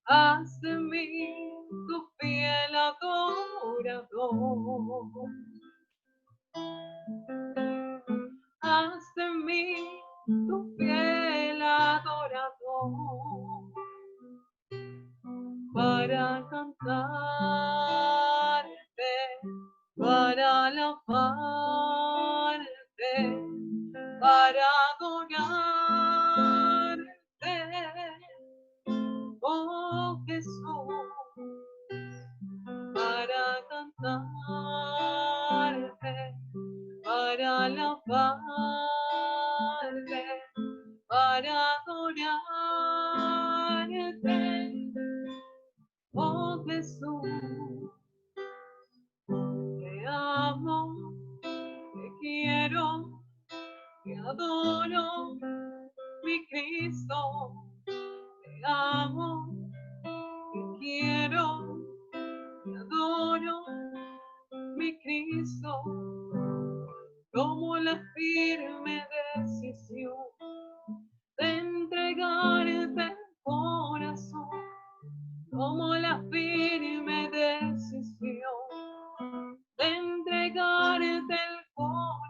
Haz de mí tu fiel adorador. Haz de mí tu fiel adorador. Para cantarte, para alabarte, para adorarte, oh Jesús, para cantarte, para alabarte, para adorarte, oh Jesús. Te amo, te quiero, te adoro, mi Cristo. Te amo, te quiero, te adoro, mi Cristo. Tomo la firme decisión de entregarte el corazón. Tomo la firme decisión de entregarte el corazón.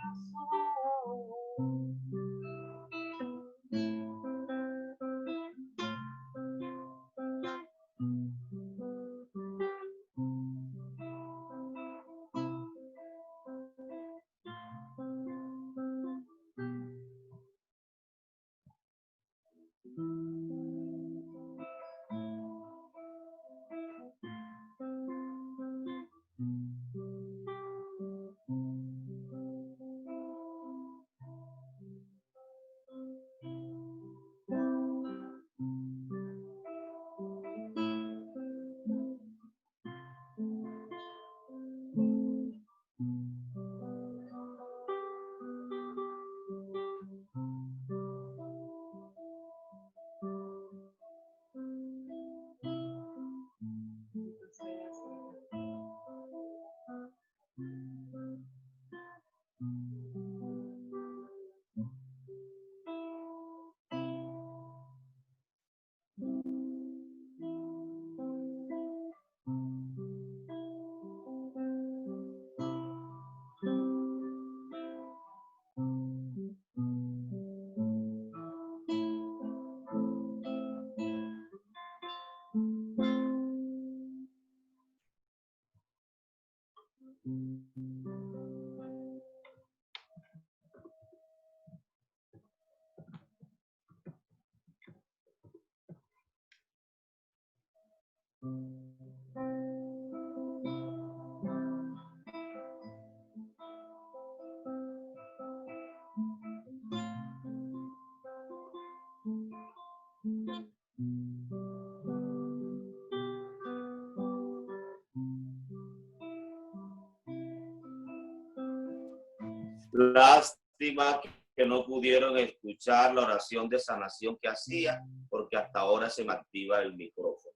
Lástima que no pudieron escuchar la oración de sanación que hacía, porque hasta ahora se me activa el micrófono.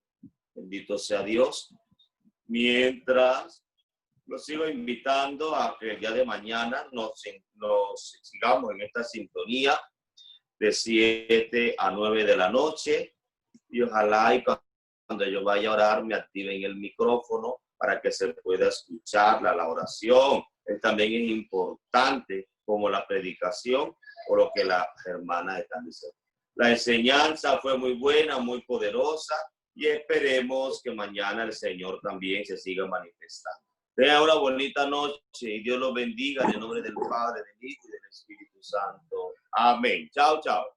Bendito sea Dios. Mientras los sigo invitando a que el día de mañana nos sigamos en esta sintonía de 7 a 9 de la noche. Y ojalá y cuando yo vaya a orar me activen el micrófono para que se pueda escuchar la oración. También es importante como la predicación o lo que las hermanas están diciendo. La enseñanza fue muy buena, muy poderosa y esperemos que mañana el Señor también se siga manifestando. Tengan una bonita noche y Dios los bendiga en el nombre del Padre, del Hijo y del Espíritu Santo. Amén. Chao, chao.